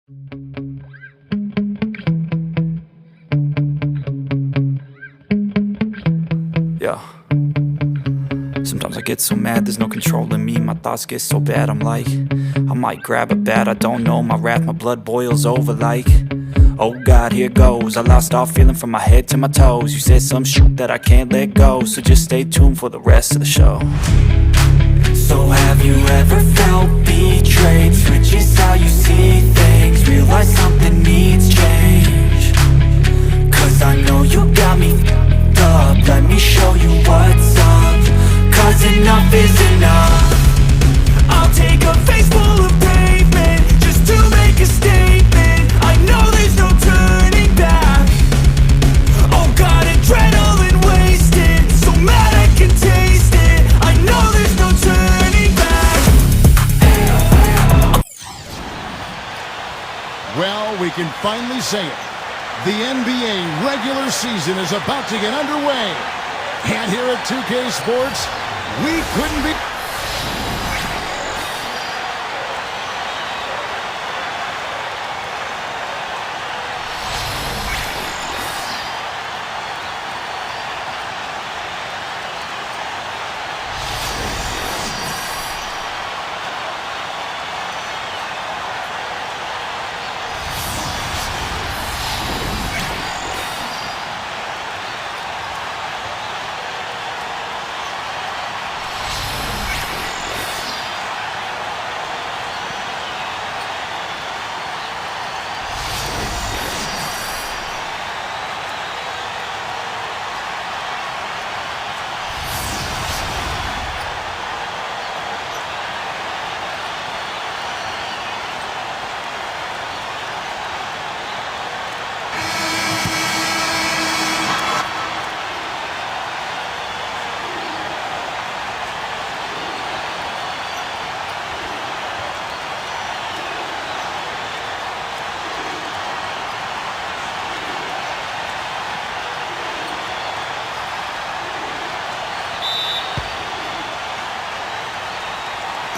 Yeah. Sometimes I get so mad, there's no controlling me. My thoughts get so bad, I'm like, I might grab a bat, I don't know. My wrath, my blood boils over like, oh God, here goes. I lost all feeling from my head to my toes. You said some shit that I can't let go, so just stay tuned for the rest of the show. So have you ever felt betrayed? Switches how you see things, realize something needs change. Cause I know you got me f***ed up, let me show you what's up. Cause enough is enough. I'll take a face full of pavement just to make a statement. I know there's no turning back. Oh God, adrenaline wasted, so mad I can taste it. I know there's no turning back. Well, we can finally say it. The NBA regular season is about to get underway. And here at 2K Sports, we couldn't be...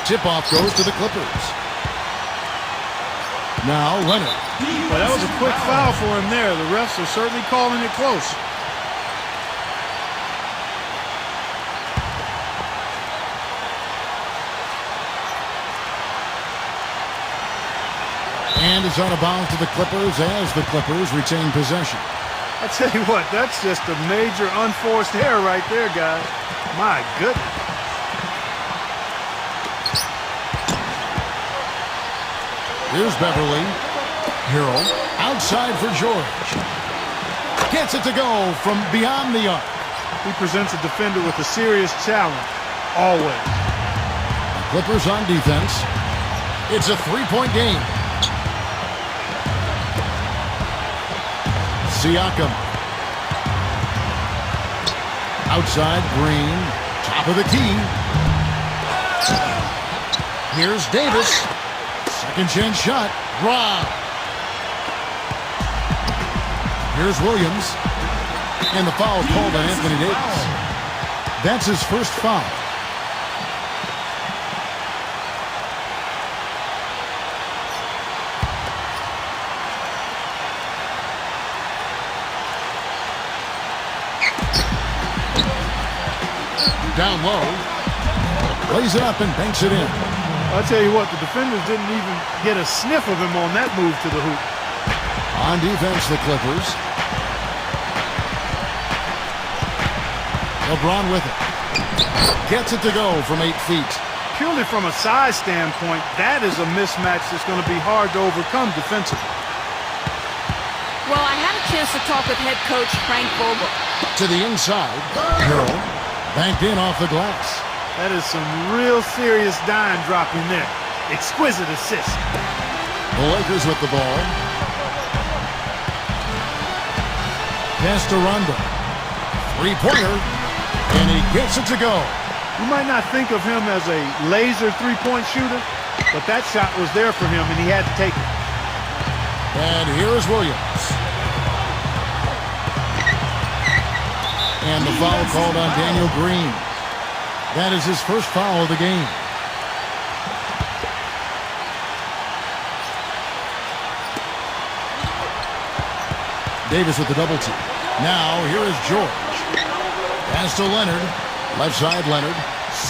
Tip-off goes to the Clippers. Now Leonard. Well, that was a quick foul for him there. The refs are certainly calling it close. And it's out of bounds to the Clippers as the Clippers retain possession. I tell you what, that's just a major unforced error right there, guys. My goodness. Here's Beverly. Hero outside for George. Gets it to go from beyond the arc. He presents a defender with a serious challenge, always. Clippers on defense. It's a three-point game. Siakam. Outside, Green. Top of the key. Here's Davis. Second chance shot. Rob. Here's Williams. And the foul called on Anthony Davis. That's his first foul. Down low. Lays it up and banks it in. I'll tell you what, the defenders didn't even get a sniff of him on that move to the hoop. On defense, the Clippers. LeBron with it. Gets it to go from 8 feet. Purely from a size standpoint, that is a mismatch that's going to be hard to overcome defensively. Well, I had a chance to talk with head coach Frank Vogel. To the inside. Harrell banked in off the glass. That is some real serious dime dropping there. Exquisite assist. The Lakers with the ball. Pass to Rondo. Three-pointer. And he gets it to go. You might not think of him as a laser three-point shooter, but that shot was there for him, and he had to take it. And here's Williams. And the foul called on Daniel Green. That is his first foul of the game. Davis with the double team. Now, here is George. Pass to Leonard. Left side, Leonard.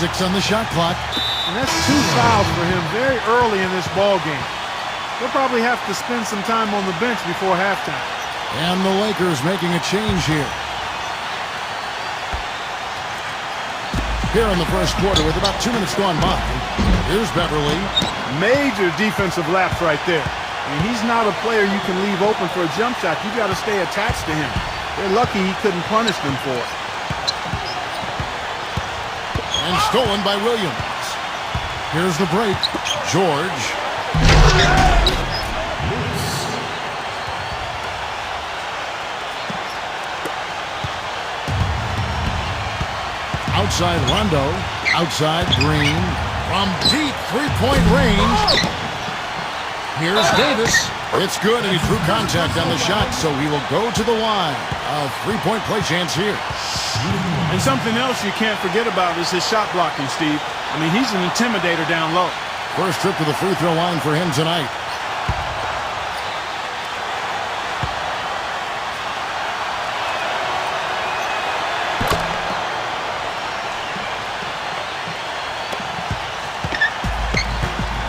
6 on the shot clock. And that's 2 fouls for him very early in this ball game. He'll probably have to spend some time on the bench before halftime. And the Lakers making a change here. Here in the first quarter with about 2 minutes gone by. Here's Beverly. Major defensive lapse right there. I mean, he's not a player you can leave open for a jump shot. You got to stay attached to him. They're lucky he couldn't punish them for it. And stolen by Williams. Here's the break. George. Outside Rondo. Outside Green. From deep three-point range. Here's Davis. It's good, and he drew contact on the shot, so he will go to the line. A three-point play chance here. And something else you can't forget about is his shot blocking, Steve. I mean, he's an intimidator down low. First trip to the free throw line for him tonight.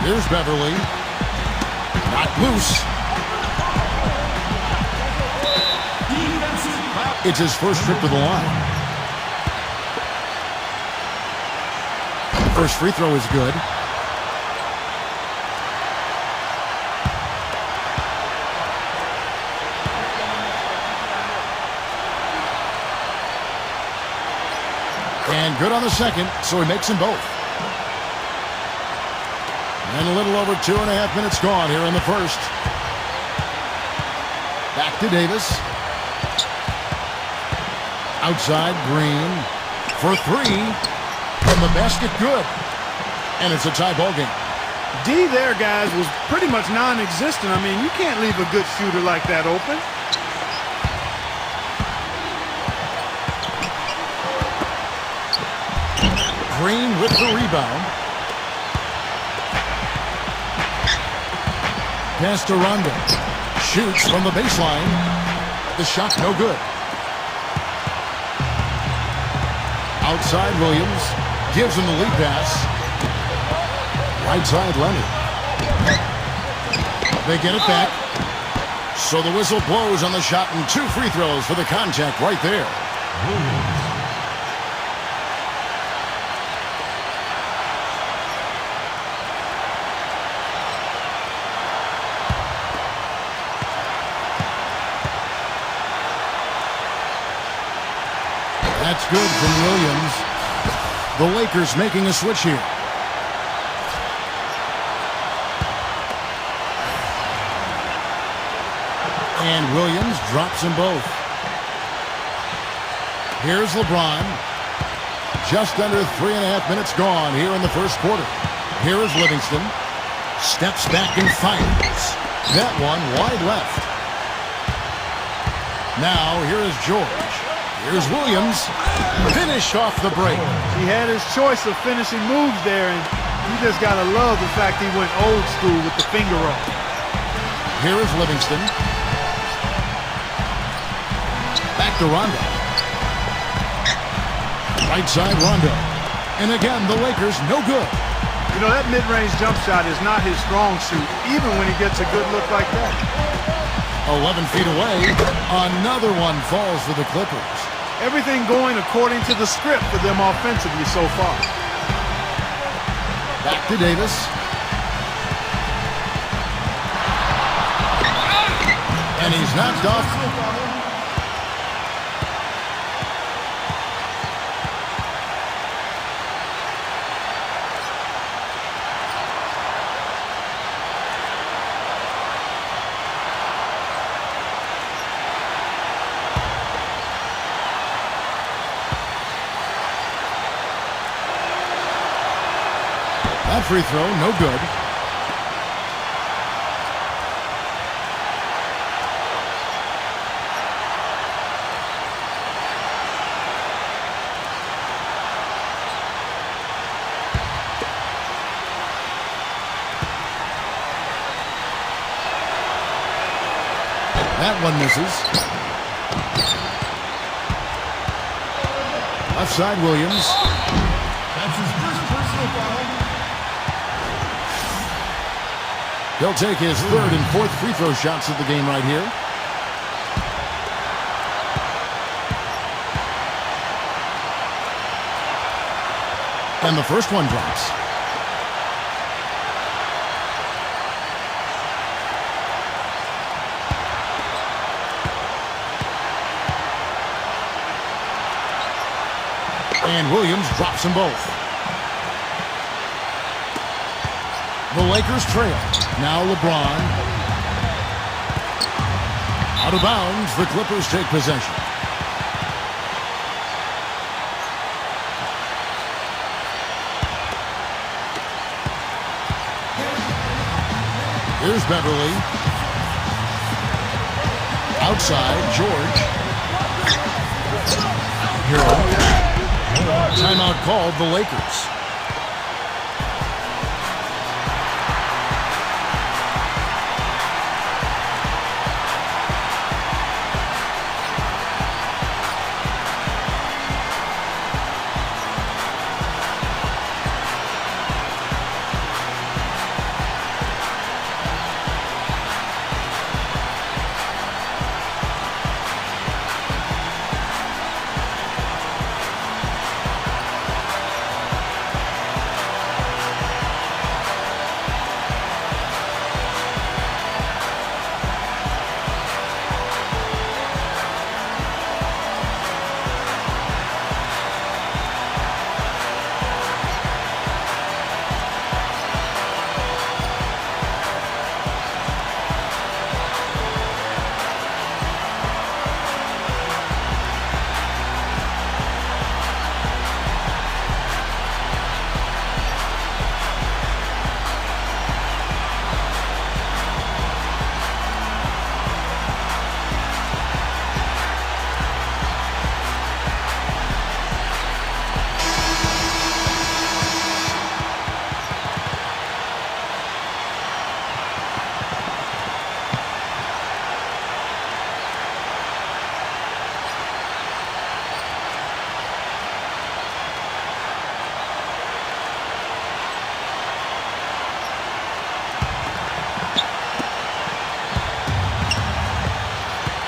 Here's Beverly. Not loose. It's his first trip to the line. First free throw is good. And good on the second, so he makes them both. And a little over 2.5 minutes gone here in the first. Back to Davis. Outside Green for 3. From the basket, good. And it's a tie ball game. D there, guys, was pretty much non-existent. I mean, you can't leave a good shooter like that open. Green with the rebound. Pass to Rondo. Shoots from the baseline. The shot no good. Outside Williams. Gives him the lead pass. Right side Leonard. They get it back. So the whistle blows on the shot and 2 free throws for the contact right there. That's good from Williams. The Lakers making a switch here. And Williams drops them both. Here's LeBron. Just under 3.5 minutes gone here in the first quarter. Here is Livingston. Steps back and fires. That one wide left. Now here is George. Here's Williams. Finish off the break. He had his choice of finishing moves there, and you just got to love the fact he went old school with the finger roll. Here is Livingston. Back to Rondo. Right side Rondo. And again, the Lakers no good. You know, that mid-range jump shot is not his strong suit, even when he gets a good look like that. 11 feet away. Another one falls for the Clippers. Everything going according to the script for them offensively so far. Back to Davis. And he's knocked off. That free throw, no good. That one misses. Left side, Williams. That's his first personal foul. He'll take his third and fourth free throw shots of the game right here. And the first one drops. And Williams drops them both. The Lakers trail. Now LeBron. Out of bounds, the Clippers take possession. Here's Beverly. Outside, George. Hero. Timeout called the Lakers.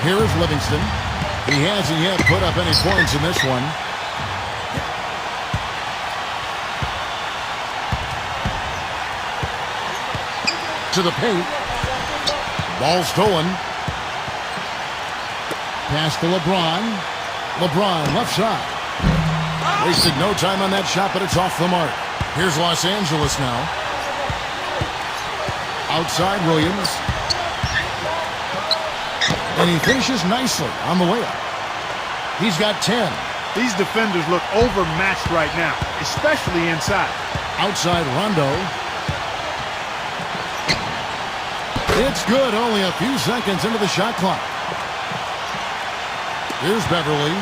Here is Livingston. He hasn't yet put up any points in this one. To the paint. Ball stolen. Pass to LeBron. LeBron, left side. Wasted no time on that shot, but it's off the mark. Here's Los Angeles now. Outside, Williams. And he finishes nicely on the layup. He's got 10. These defenders look overmatched right now, especially inside. Outside, Rondo. It's good, only a few seconds into the shot clock. Here's Beverly.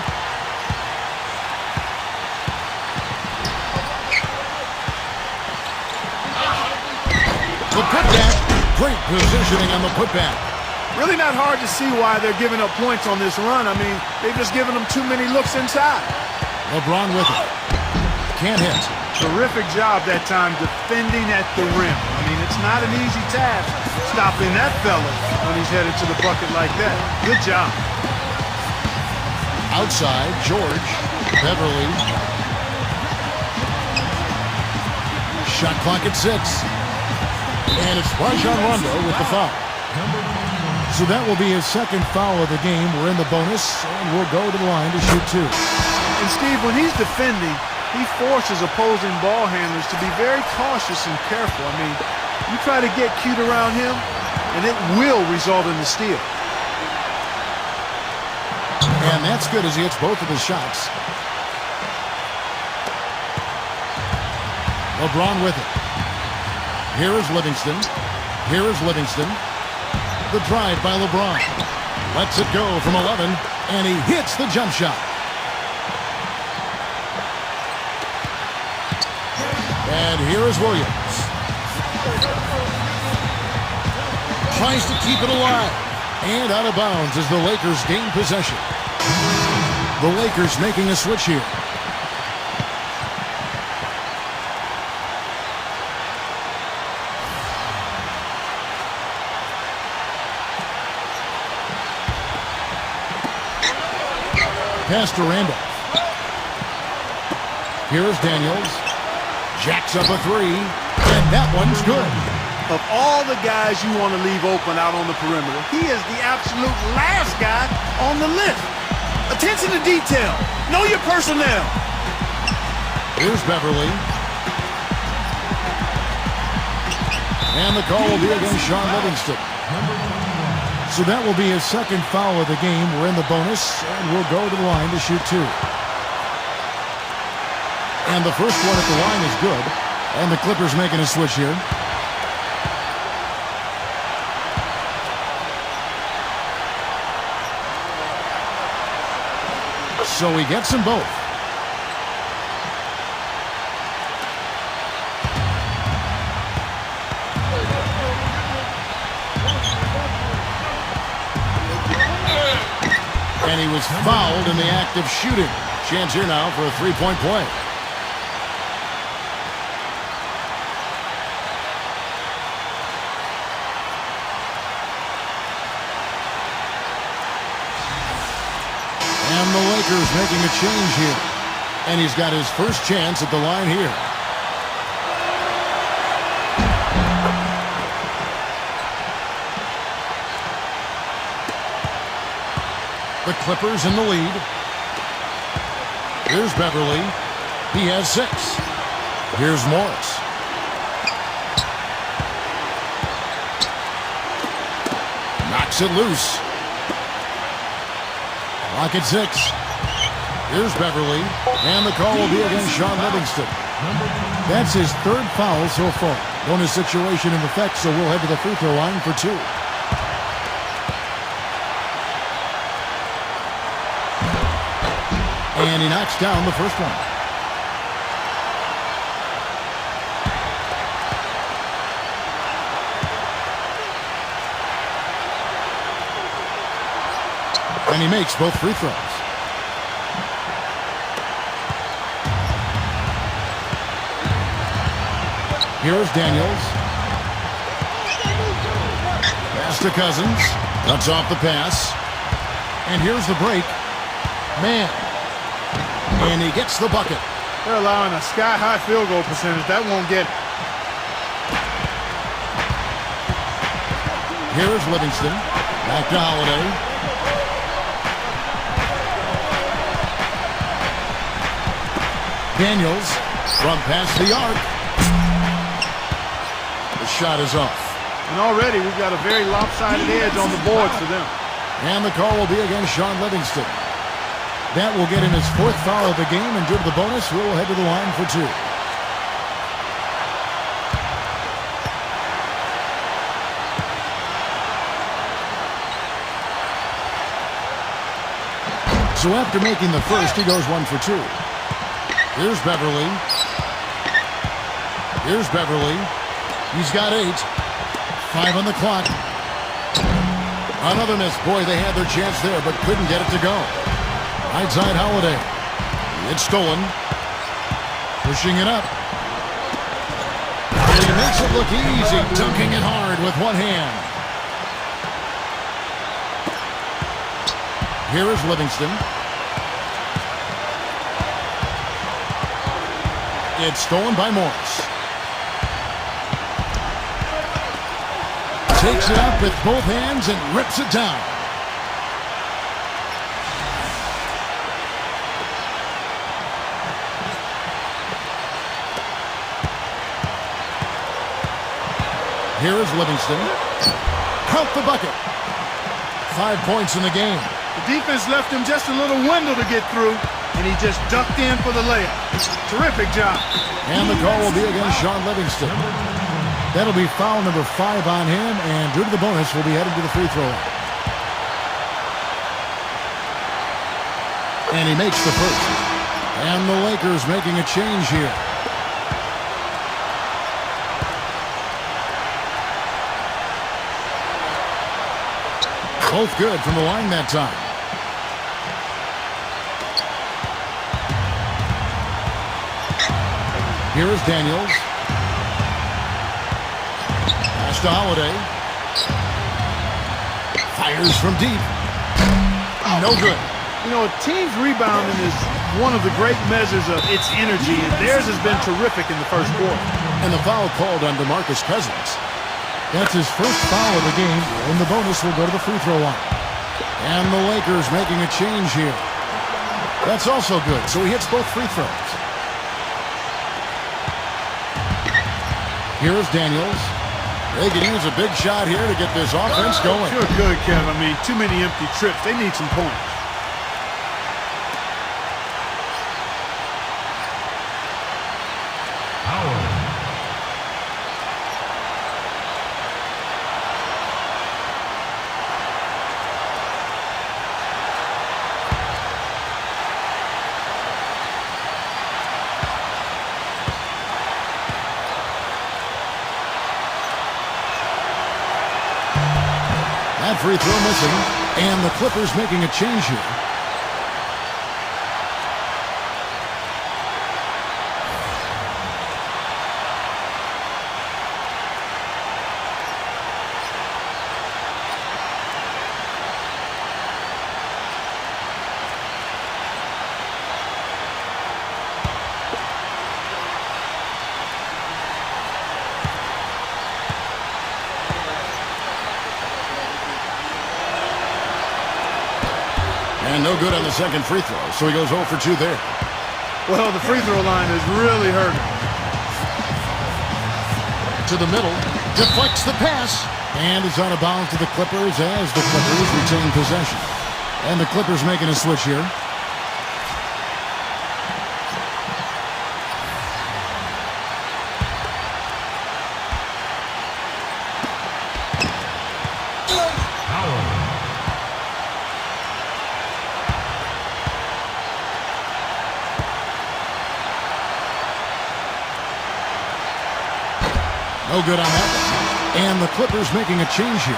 The putback. Great positioning on the putback. Really not hard to see why they're giving up points on this run. I mean, they've just given them too many looks inside. LeBron with it. Can't hit. Terrific job that time defending at the rim. I mean, it's not an easy task stopping that fella when he's headed to the bucket like that. Good job. Outside, George. Beverly. Shot clock at 6. And it's Rajon Rondo with the foul. So that will be his second foul of the game. We're in the bonus, and we'll go to the line to shoot 2. And Steve, when he's defending, he forces opposing ball handlers to be very cautious and careful. I mean, you try to get cute around him, and it will result in the steal. And that's good as he hits both of his shots. LeBron with it. Here is Livingston. Here is Livingston. The drive by LeBron. Lets it go from 11, and he hits the jump shot. And here is Williams. Tries to keep it alive. And out of bounds as the Lakers gain possession. The Lakers making a switch here. pass to Randolph. Here's Daniels. Jacks up a three, and that one's good. Of all the guys you want to leave open out on the perimeter, he is the absolute last guy on the list. Attention to detail. Know your personnel. Here's Beverly. And the call will be against Sean Livingston. So that will be his second foul of the game. We're in the bonus, and we'll go to the line to shoot two. And the first one at the line is good. And the Clippers making a switch here. So he gets them both. And he was fouled in the act of shooting. Chance here now for a three-point play. And the Lakers making a change here. And he's got his first chance at the line here. The Clippers in the lead. Here's Beverly. He has 6. Here's Morris. Knocks it loose. Clock at 6. Here's Beverly. And the call will be against Sean Livingston. That's his third foul so far. Bonus situation in effect, so we'll head to the free throw line for 2. And he knocks down the first one. And he makes both free throws. Here's Daniels. Pass to Cousins. Cuts off the pass. And here's the break. Man. And he gets the bucket. They're allowing a sky-high field goal percentage. That won't get it. Here's Livingston. Back to Holiday. Daniels from past the arc. The shot is off. And already we've got a very lopsided edge on the board for them. And the call will be against Sean Livingston. That will get him his 4th foul of the game, and due to the bonus, we'll head to the line for 2. So after making the first, he goes 1 for 2. Here's Beverly. Here's Beverly. He's got 8. 5 on the clock. Another miss. Boy, they had their chance there, but couldn't get it to go. Right side Holiday. It's stolen. Pushing it up. And he makes it look easy, dunking it hard with one hand. Here is Livingston. It's stolen by Morris. Takes it up with both hands and rips it down. Here is Livingston. Count the bucket. 5 points in the game. The defense left him just a little window to get through, and he just ducked in for the layup. Terrific job. And the call will be against Sean Livingston. That'll be foul number 5 on him, and due to the bonus, we'll be headed to the free throw line. And he makes the first. And the Lakers making a change here. Both good from the line that time. Here is Daniels. Pass to Holiday. Fires from deep. No good. You know, a team's rebounding is one of the great measures of its energy, and theirs has been terrific in the first quarter. And the foul called on DeMarcus Cousins. That's his first foul of the game, and the bonus will go to the free throw line. And the Lakers making a change here. That's also good, so he hits both free throws. Here's Daniels. They can use a big shot here to get this offense going. Sure good, Kev. I mean, too many empty trips. They need some points. That free throw missing, and the Clippers making a change here. And no good on the second free throw, so he goes 0 for 2 there. Well, the free throw line is really hurting. To the middle, deflects the pass, and is out of bounds to the Clippers as the Clippers retain possession. And the Clippers making a switch here. No good on that one. And the Clippers making a change here.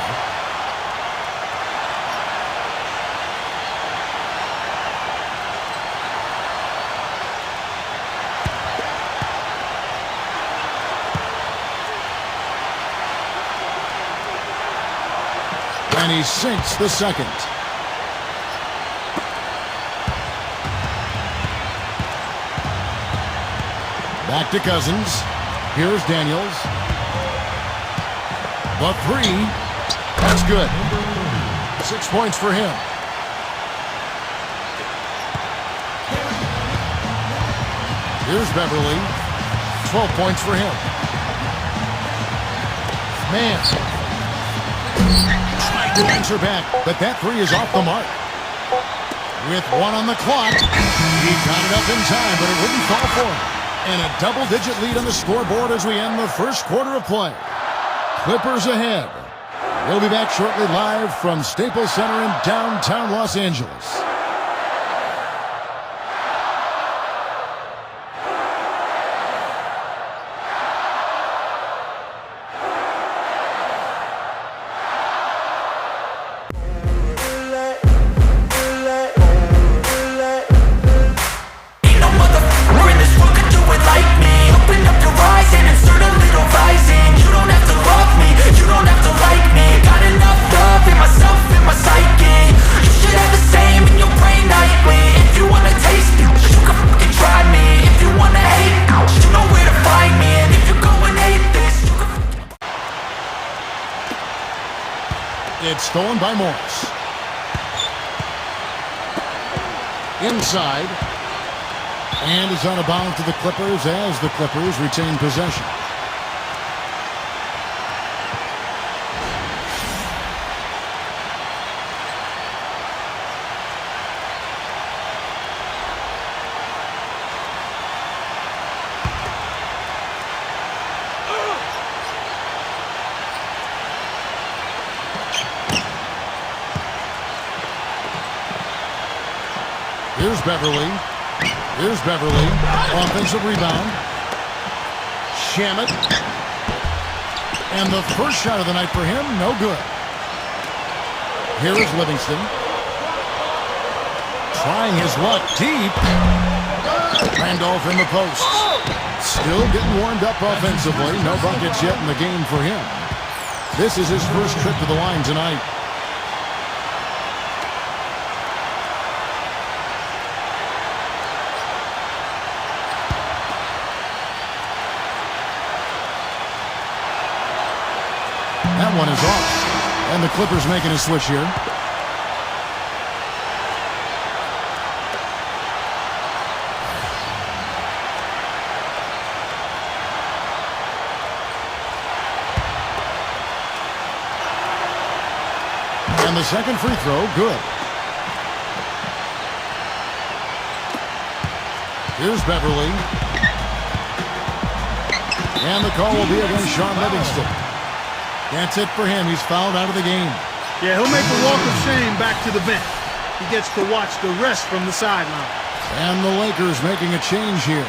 And he sinks the second. Back to Cousins. Here's Daniels. The three. That's good. 6 points for him. Here's Beverly. 12 points for him. Man. Tried to answer back, but that three is off the mark. With 1 on the clock. He got it up in time, but it wouldn't fall for him. And a double-digit lead on the scoreboard as we end the first quarter of play. Clippers ahead. We'll be back shortly live from Staples Center in downtown Los Angeles. It's stolen by Morris. Inside. And is out of bounds to the Clippers as the Clippers retain possession. Here's Beverly. Here's Beverly. Offensive rebound. Shamet. And the first shot of the night for him, no good. Here is Livingston. Trying his luck deep. Randolph in the post. Still getting warmed up offensively. No buckets yet in the game for him. This is his first trip to the line tonight. That one is off. And the Clippers making a switch here. And the second free throw, good. Here's Beverly. And the call will be against Sean Livingston. That's it for him. He's fouled out of the game. Yeah, he'll make the walk of shame back to the bench. He gets to watch the rest from the sideline. And the Lakers making a change here.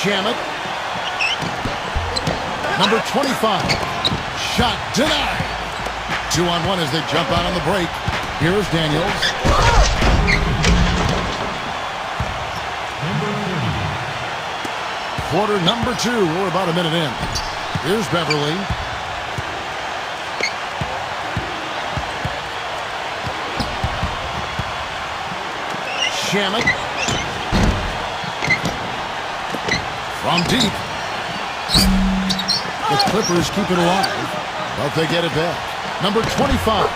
Shamet. Number 25. Shot denied. 2-on-1 as they jump out on the break. Here's Daniels. Quarter number 2. We're about a minute in. Here's Beverly. Shamet. From deep. The Clippers keep it alive, but they get it back. Number 25.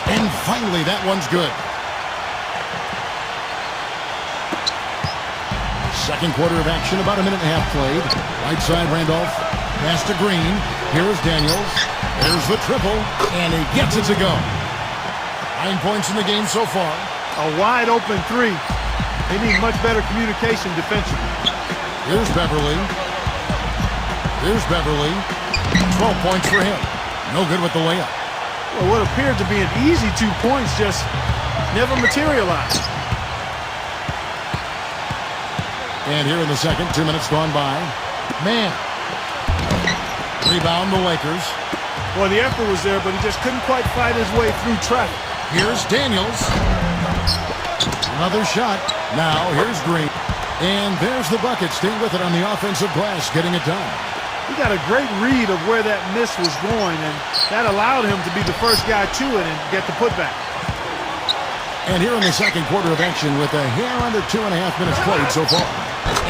And finally, that one's good. Second quarter of action, about a minute and a half played. Right side, Randolph. Pass to Green. Here's Daniels. There's the triple, and he gets it to go. 9 points in the game so far. A wide open three. They need much better communication defensively. Here's Beverly. Here's Beverly. 12 points for him. No good with the layup. Well, what appeared to be an easy 2 points just never materialized. And here in the second, 2 minutes gone by. Man. Rebound the Lakers. Well, the effort was there, but he just couldn't quite fight his way through traffic. Here's Daniels. Another shot. Now here's Green. And there's the bucket. Staying with it on the offensive glass, getting it done. He got a great read of where that miss was going, and that allowed him to be the first guy to it and get the putback. And here in the second quarter of action with a hair under 2.5 minutes played so far.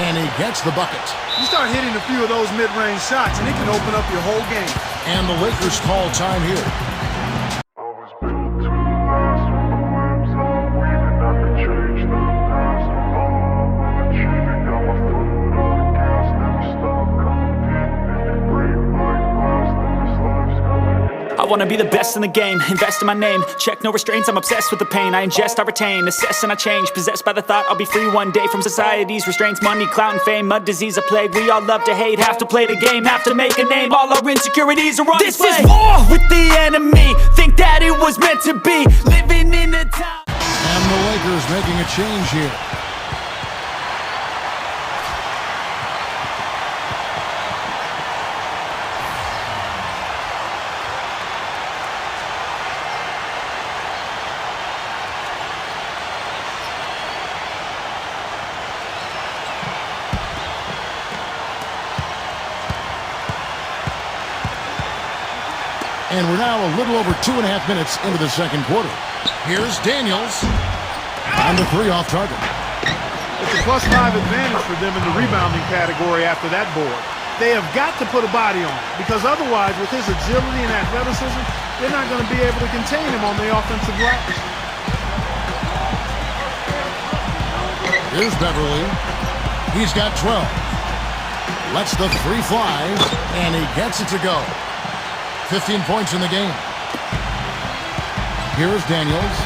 And he gets the bucket. You start hitting a few of those mid-range shots, and it can open up your whole game. And the Lakers call time here. I wanna be the best in the game, invest in my name. Check no restraints, I'm obsessed with the pain. I ingest, I retain, assess and I change. Possessed by the thought I'll be free one day from society's restraints. Money, clout and fame, mud, disease, a plague. We all love to hate, have to play the game, have to make a name. All our insecurities are on display. This is war with the enemy. Think that it was meant to be. Living in a time. And the Lakers making a change here. And we're now a little over 2.5 minutes into the second quarter. Here's Daniels. And the three off target. It's a +5 advantage for them in the rebounding category after that board. They have got to put a body on it, because otherwise, with his agility and athleticism, they're not going to be able to contain him on the offensive glass. Here's Beverly. He's got 12. Lets the three fly, and he gets it to go. 15 points in the game. Here's Daniels.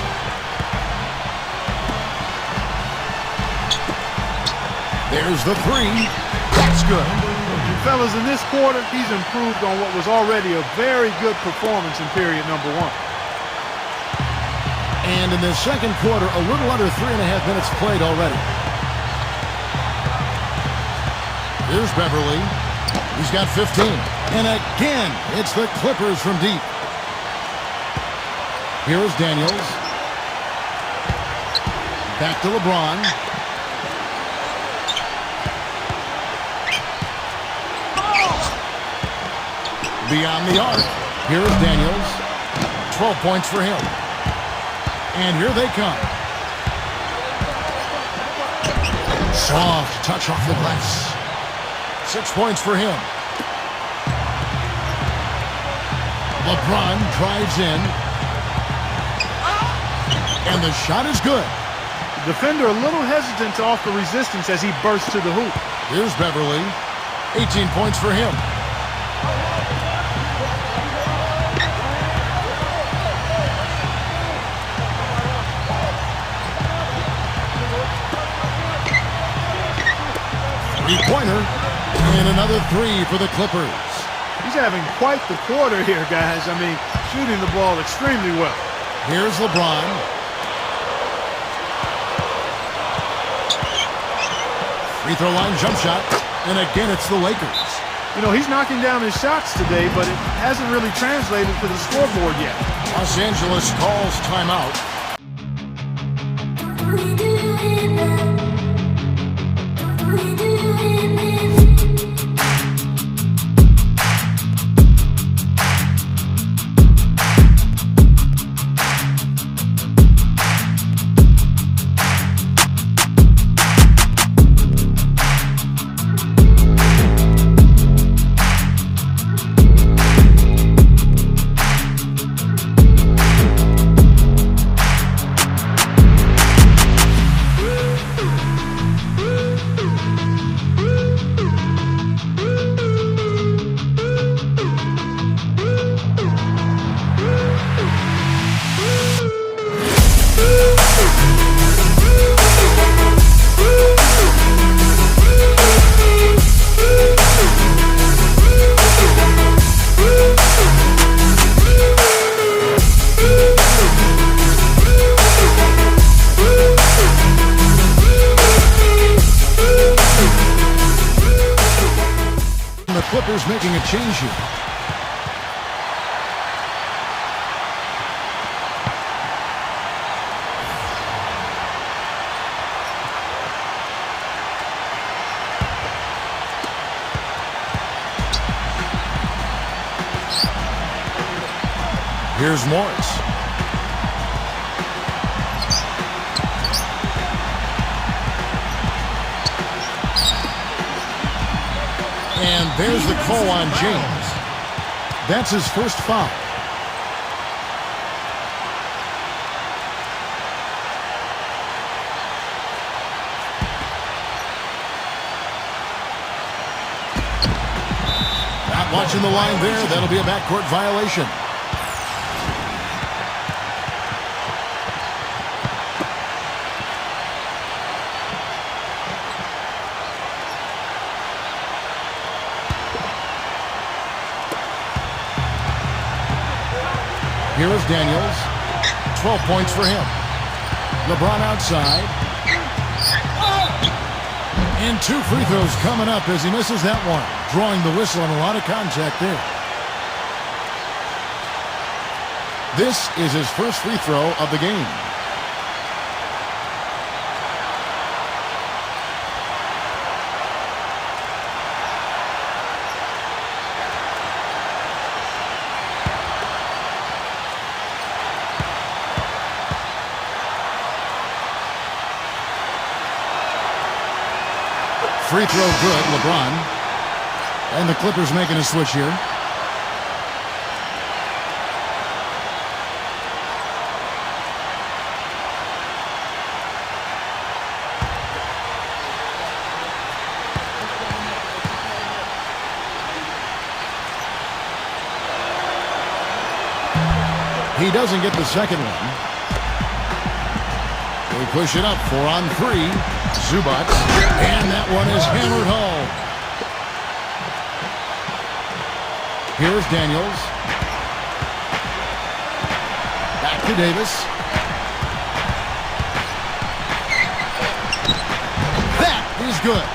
There's the three. That's good. And fellas, in this quarter, he's improved on what was already a very good performance in period number 1. And in the second quarter, a little under 3.5 minutes played already. Here's Beverly. He's got 15. And again, it's the Clippers from deep. Here's Daniels. Back to LeBron. Beyond the arc. Here's Daniels. 12 points for him. And here they come. Soft touch off the glass. 6 points for him. LeBron drives in. And the shot is good. The defender a little hesitant to offer resistance as he bursts to the hoop. Here's Beverly. 18 points for him. Three-pointer. And another three for the Clippers. He's having quite the quarter here, guys. I mean, shooting the ball extremely well. Here's LeBron. Free throw line jump shot. And again, it's the Lakers. You know, he's knocking down his shots today, but it hasn't really translated to the scoreboard yet. Los Angeles calls timeout. The Clippers making a change here. Here's Morris. And there's the call on James. That's his first foul. Not watching the line there. That'll be a backcourt violation. Here is Daniels. 12 points for him. LeBron outside. And 2 free throws coming up as he misses that one. Drawing the whistle on a lot of contact there. This is his first free throw of the game. Free throw good, LeBron. And the Clippers making a switch here. He doesn't get the second one. They push it up 4-on-3. Zubac, and that one is hammered home. Here's Daniels. Back to Davis. That is good.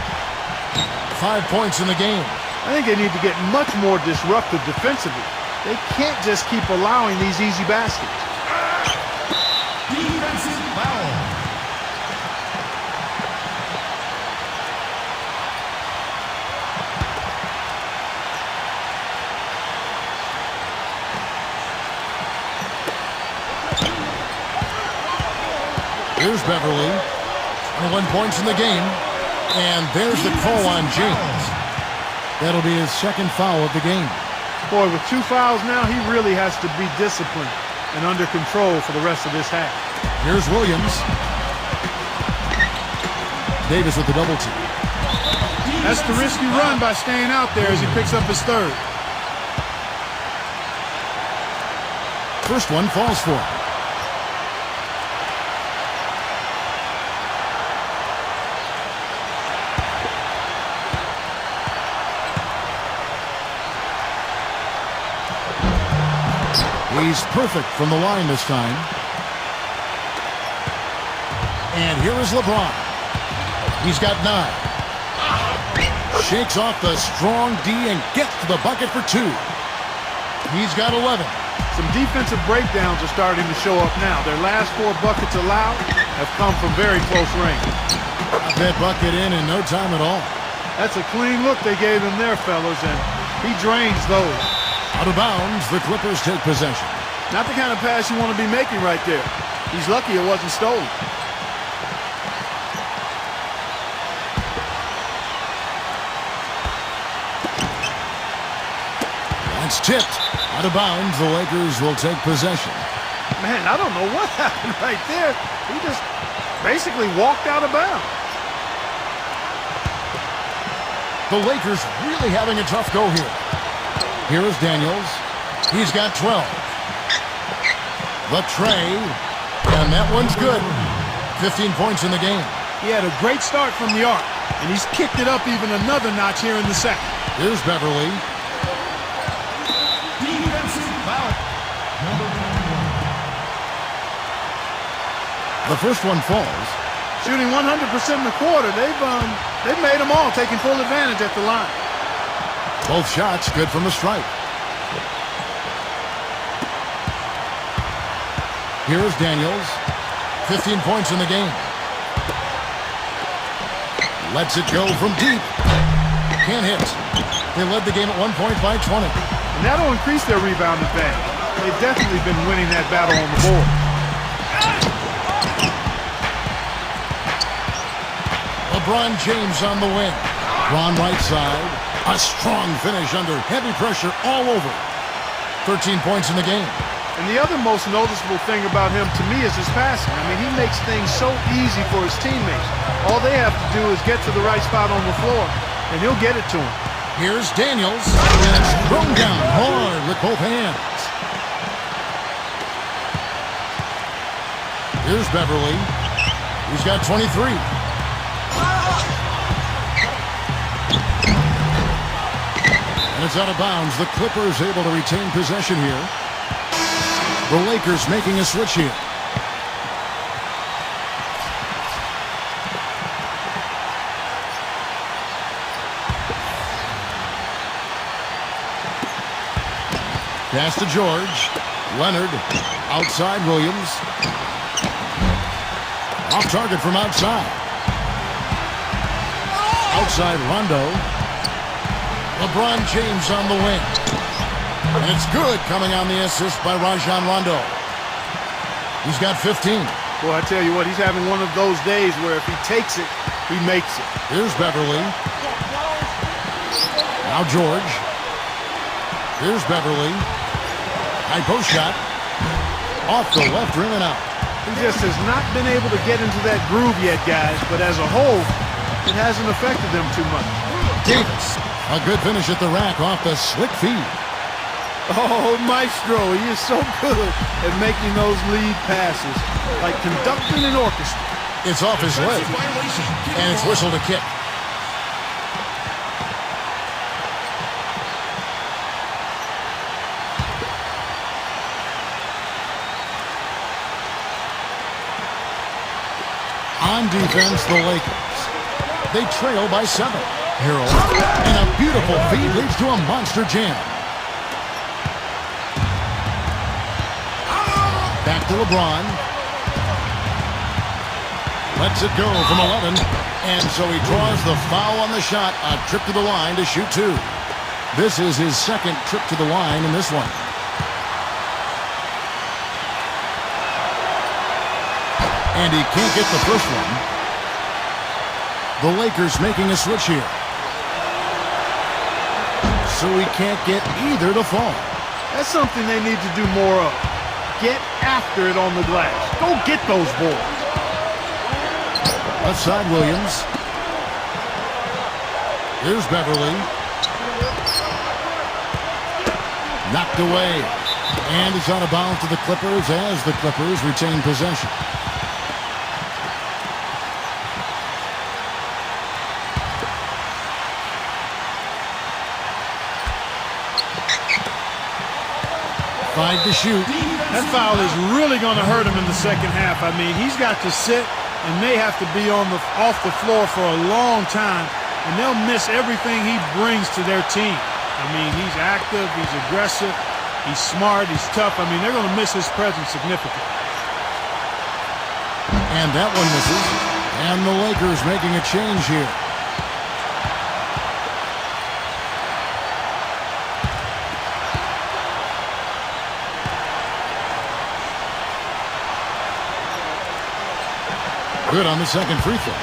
5 points in the game. I think they need to get much more disruptive defensively. They can't just keep allowing these easy baskets. Defensive foul. Here's Beverly. 21 points in the game. And there's the call on James. That'll be his second foul of the game. Boy, with 2 fouls now, he really has to be disciplined and under control for the rest of this half. Here's Williams. Davis with the double team. That's the risky run by staying out there as he picks up his third. First one falls for him. He's perfect from the line this time. And here is LeBron. He's got 9. Shakes off the strong D and gets to the bucket for 2. He's got 11. Some defensive breakdowns are starting to show up now. Their last 4 buckets allowed have come from very close range. Got that bucket in no time at all. That's a clean look they gave him there, fellas, and he drains those. Out of bounds, the Clippers take possession. Not the kind of pass you want to be making right there. He's lucky it wasn't stolen. That's tipped. Out of bounds, the Lakers will take possession. Man, I don't know what happened right there. He just basically walked out of bounds. The Lakers really having a tough go here. Here is Daniels. He's got 12. The tray. And that one's good. 15 points in the game. He had a great start from the arc, and he's kicked it up even another notch here in the second. Here's Beverly. Defensive foul. Number 21. The first one falls. Shooting 100% in the quarter, they've made them all, taking full advantage at the line. Both shots good from the stripe. Here's Daniels. 15 points in the game. Lets it go from deep. Can't hit. They led the game at one point by 20. And that'll increase their rebound advantage. They've definitely been winning that battle on the board. LeBron James on the wing. LeBron right side. A strong finish under heavy pressure all over. 13 points in the game. And the other most noticeable thing about him to me is his passing. I mean, he makes things so easy for his teammates. All they have to do is get to the right spot on the floor, and he'll get it to him. Here's Daniels. And it's thrown down hard with both hands. Here's Beverly. He's got 23. And it's out of bounds. The Clippers able to retain possession here. The Lakers making a switch here. Pass to George. Leonard. Outside Williams. Off target from outside. Outside Rondo. LeBron James on the wing. And it's good coming on the assist by Rajon Rondo. He's got 15. Boy, I tell you what, he's having one of those days where if he takes it, he makes it. Here's Beverly. Now George. Here's Beverly. High post shot. Off the left rim and out. He just has not been able to get into that groove yet, guys, but as a whole, it hasn't affected them too much. Davis. A good finish at the rack off the slick feed. Oh, Maestro, he is so good at making those lead passes, like conducting an orchestra. It's off his leg, and it's whistled a kick. On defense, the Lakers. They trail by 7. Harrell, and a beautiful feed leads to a monster jam. Back to LeBron. Lets it go from 11. And so he draws the foul on the shot. A trip to the line to shoot 2. This is his second trip to the line in this one. And he can't get the first one. The Lakers making a switch here. So he can't get either to fall. That's something they need to do more of. Get after it on the glass. Go get those boards. Left side, Williams. Here's Beverly. Knocked away. And it's out of bounds to the Clippers as the Clippers retain possession. Five to shoot. That foul is really going to hurt him in the second half. I mean, he's got to sit and may have to be off the floor for a long time, and they'll miss everything he brings to their team. I mean, he's active, he's aggressive, he's smart, he's tough. I mean, they're going to miss his presence significantly. And that one misses. And the Lakers making a change here. Good on the second free throw.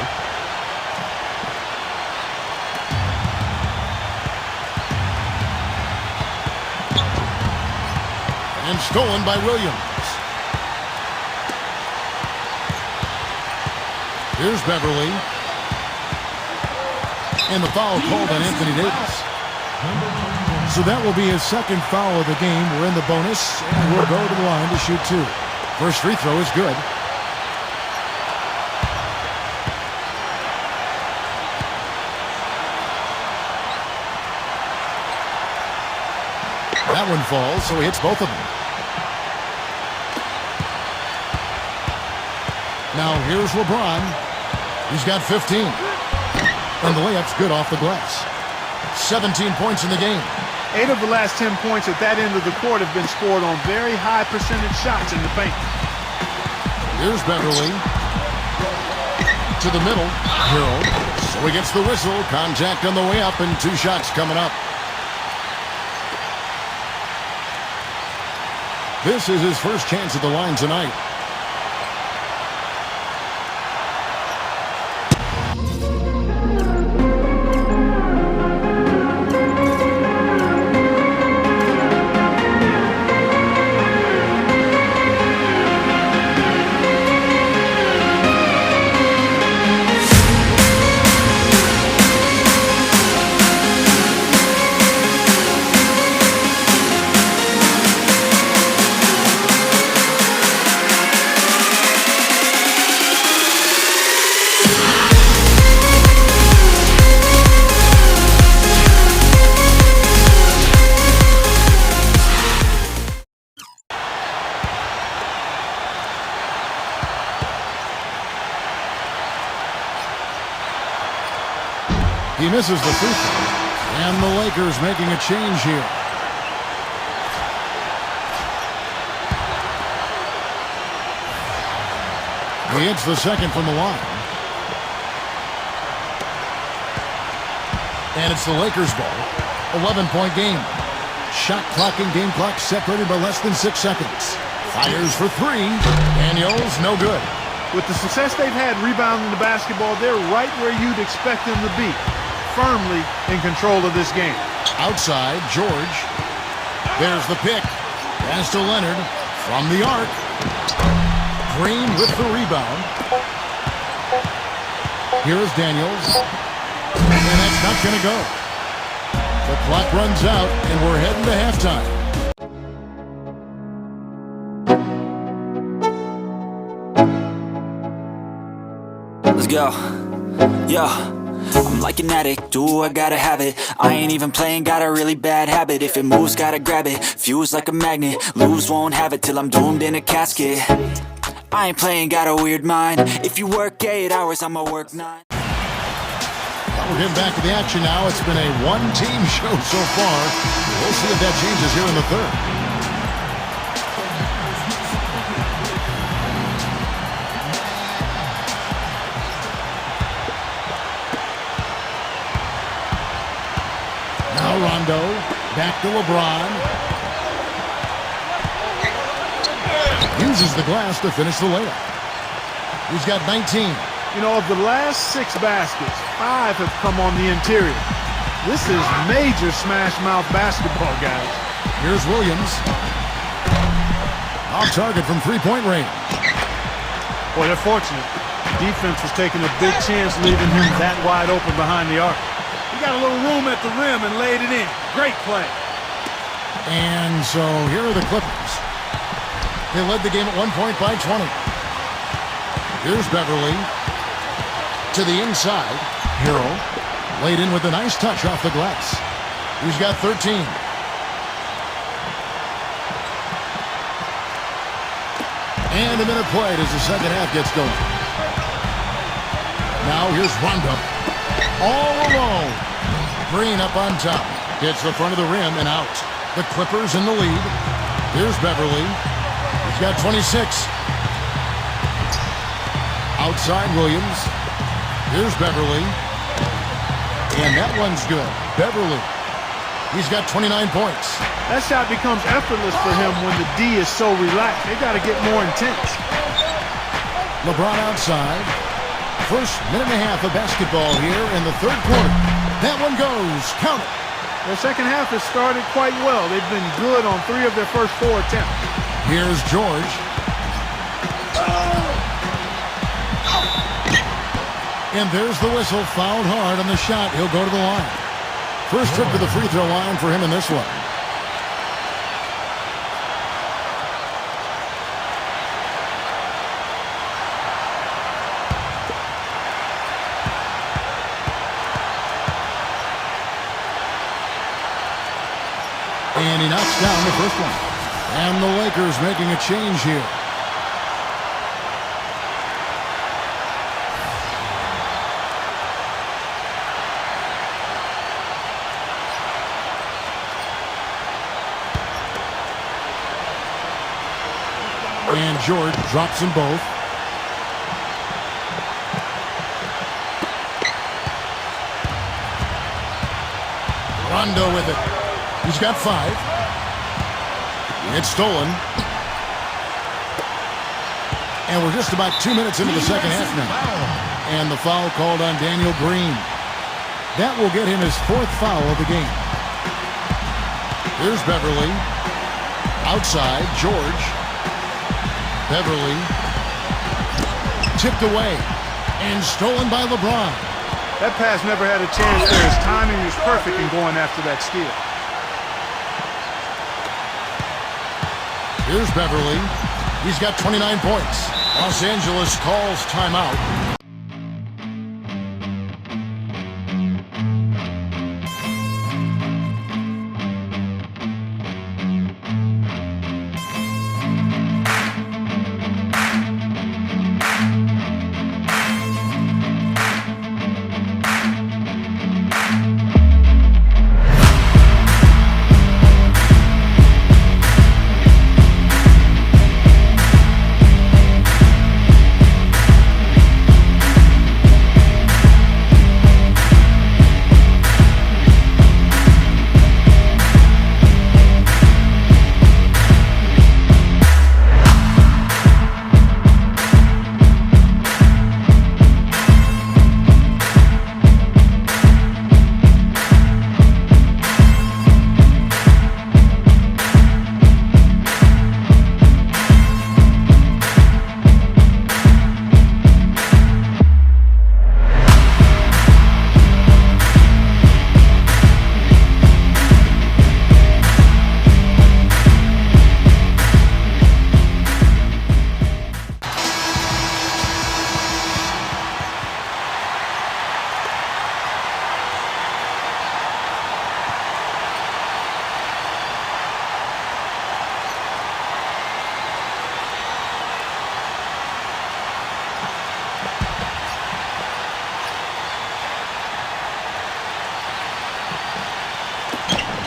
And stolen by Williams. Here's Beverly. And the foul called on Anthony Davis. So that will be his second foul of the game. We're in the bonus, and we'll go to the line to shoot two. First free throw is good. That one falls, so he hits both of them. Now here's LeBron. He's got 15. And the layup's good off the glass. 17 points in the game. 8 of the last 10 points at that end of the court have been scored on very high percentage shots in the paint. Here's Beverly. To the middle. Hill. So he gets the whistle. Contact on the way up, and 2 shots coming up. This is his first chance at the line tonight. He misses the free throw. And the Lakers making a change here. He hits the second from the line. And it's the Lakers' ball. 11-point game. Shot clock and game clock separated by less than 6 seconds. Fires for 3. Daniels, no good. With the success they've had rebounding the basketball, they're right where you'd expect them to be. Firmly in control of this game. Outside, George. There's the pick. Pass to Leonard from the arc. Green with the rebound. Here is Daniels. And that's not going to go. The clock runs out, and we're heading to halftime. Let's go. Yeah. I'm like an addict, do I gotta have it. I ain't even playing, got a really bad habit. If it moves, gotta grab it, fuse like a magnet. Lose, won't have it till I'm doomed in a casket. I ain't playing, got a weird mind. If you work 8 hours, I'ma work 9. We're getting back to the action now. It's been a one-team show so far. We'll see if that changes here in the third. Rondo, back to LeBron. Uses the glass to finish the layup. He's got 19. You know, of the last 6 baskets, 5 have come on the interior. This is major smash mouth basketball, guys. Here's Williams. Off target from three-point range. Boy, they're fortunate. The defense was taking a big chance leaving him that wide open behind the arc. He got a little room at the rim and laid it in. Great play. And so here are the Clippers. They led the game at one point by 20. Here's Beverly. To the inside. Harrell laid in with a nice touch off the glass. He's got 13. And a minute played as the second half gets going. Now here's Rondo. All alone. Green up on top. Hits the front of the rim and out. The Clippers in the lead. Here's Beverly. He's got 26. Outside Williams. Here's Beverly. And that one's good. Beverly. He's got 29 points. That shot becomes effortless for him when the D is so relaxed. They got to get more intense. LeBron outside. First minute and a half of basketball here in the third quarter. That one goes. Count it. Their second half has started quite well. They've been good on 3 of their first 4 attempts. Here's George. And there's the whistle. Fouled hard on the shot. He'll go to the line. First trip to the free throw line for him in this one. And he knocks down the first one. And the Lakers making a change here. And George drops them both. Rondo with it. He's got 5. It's stolen. And we're just about 2 minutes into the second half now. And the foul called on Daniel Green. That will get him his 4th foul of the game. Here's Beverly. Outside, George. Beverly. Tipped away. And stolen by LeBron. That pass never had a chance there. His timing was perfect in going after that steal. Here's Beverly. He's got 29 points. Los Angeles calls timeout.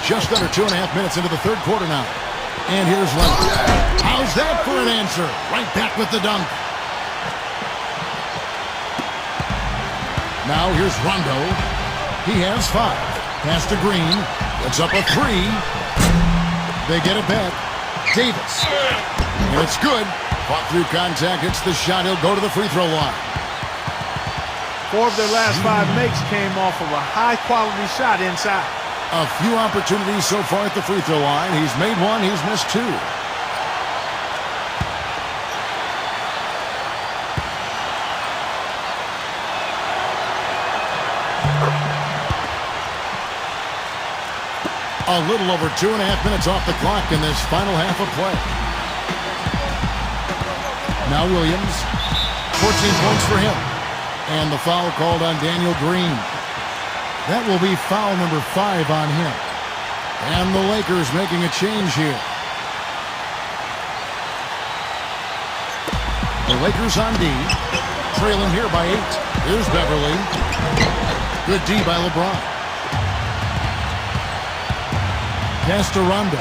Just under 2.5 minutes into the third quarter now. And here's Leonard. How's that for an answer? Right back with the dunk. Now here's Rondo. He has 5. Pass to Green. Puts up a 3. They get it back. Davis. And it's good. Fought through contact, hits the shot. He'll go to the free throw line. 4 of their last 5 makes came off of a high-quality shot inside. A few opportunities so far at the free throw line. He's made 1, he's missed 2. A little over 2.5 minutes off the clock in this final half of play. Now Williams, 14 points for him. And the foul called on Daniel Green. That will be foul number 5 on him. And the Lakers making a change here. The Lakers on D, trailing here by 8. Here's Beverly. Good D by LeBron. Pass to Rondo.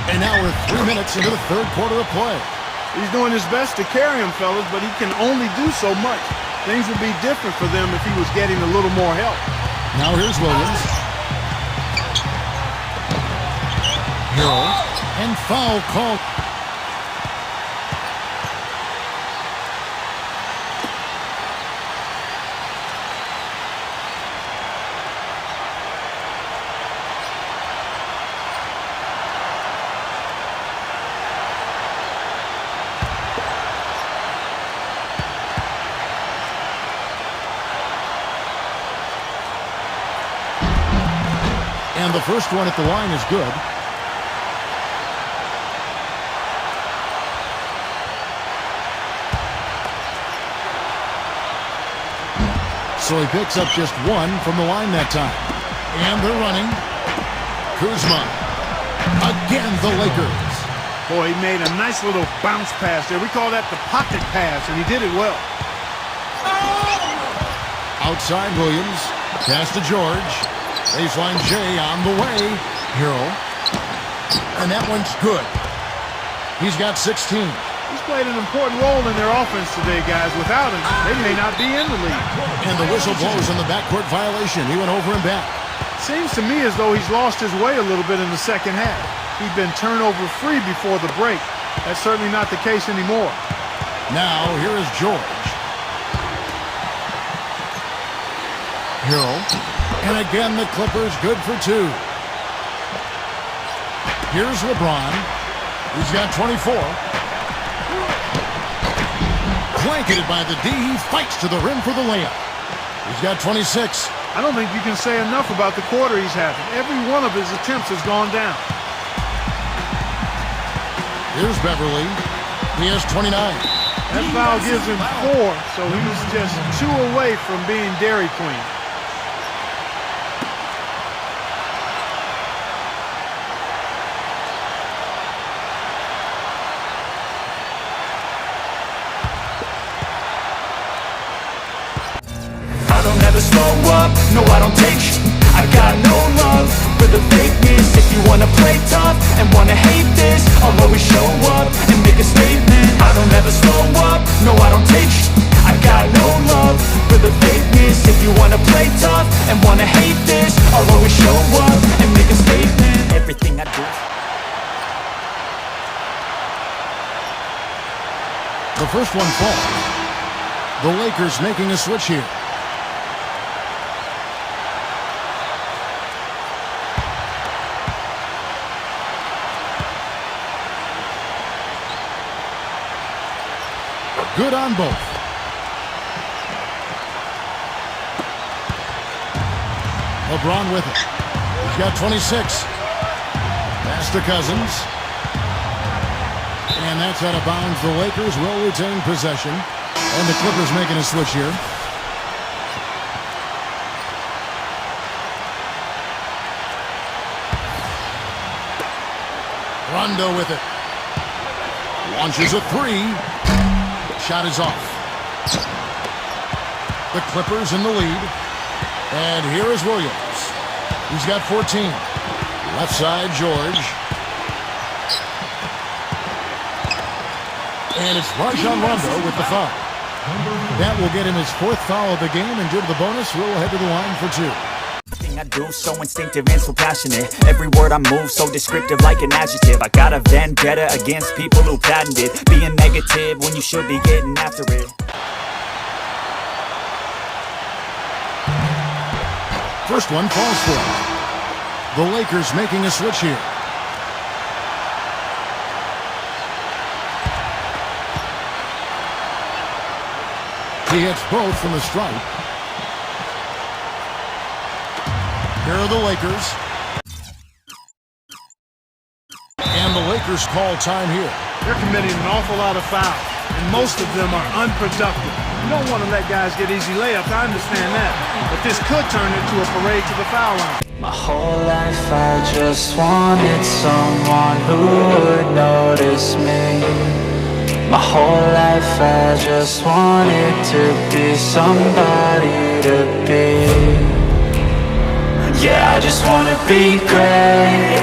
And now we're 3 minutes into the third quarter of play. He's doing his best to carry him, fellas, but he can only do so much. Things would be different for them if he was getting a little more help. Now here's Williams. Hill. And foul called. And the first one at the line is good. So he picks up just 1 from the line that time. And they're running. Kuzma. Again, the Lakers. Boy, he made a nice little bounce pass there. We call that the pocket pass, and he did it well. Outside Williams. Pass to George. Baseline J on the way. Hero. And that one's good. He's got 16. He's played an important role in their offense today, guys. Without him, they may not be in the league. And the whistle blows on the backcourt violation. He went over and back. Seems to me as though he's lost his way a little bit in the second half. He'd been turnover-free before the break. That's certainly not the case anymore. Now, here is George. Hero. And again, the Clippers good for 2. Here's LeBron. He's got 24. Blanketed by the D. He fights to the rim for the layup. He's got 26. I don't think you can say enough about the quarter he's having. Every one of his attempts has gone down. Here's Beverly. He has 29. That foul gives him 4, so he's just 2 away from being Dairy Queen. Never slow up, no I don't take sh**. I got no love for the fakeness. If you wanna play tough and wanna hate this, I'll always show up and make a statement. I don't ever slow up, no I don't take sh**. I got no love for the fakeness. If you wanna play tough and wanna hate this, I'll always show up and make a statement. Everything I do. The first one falls. The Lakers making a switch here. Good on both. LeBron with it. He's got 26. Pass to Cousins. And that's out of bounds. The Lakers will retain possession. And the Clippers making a switch here. Rondo with it. Launches a 3. Shot is off. The Clippers in the lead. And here is Williams. He's got 14. Left side, George. And it's Rajon Rondo with the foul. That will get him his 4th foul of the game, and due to the bonus, we'll head to the line for 2. I I do, so instinctive and so passionate. Every word I move, so descriptive like an adjective. I got a vendetta against people who patented being negative when you should be getting after it. First one falls for it. The Lakers making a switch here. He hits both from the stripe. Here are the Lakers. And the Lakers call time here. They're committing an awful lot of fouls, and most of them are unproductive. You don't want to let guys get easy layups, I understand that. But this could turn into a parade to the foul line. My whole life I just wanted someone who would notice me. My whole life I just wanted to be somebody to be. Yeah, I just wanna be great.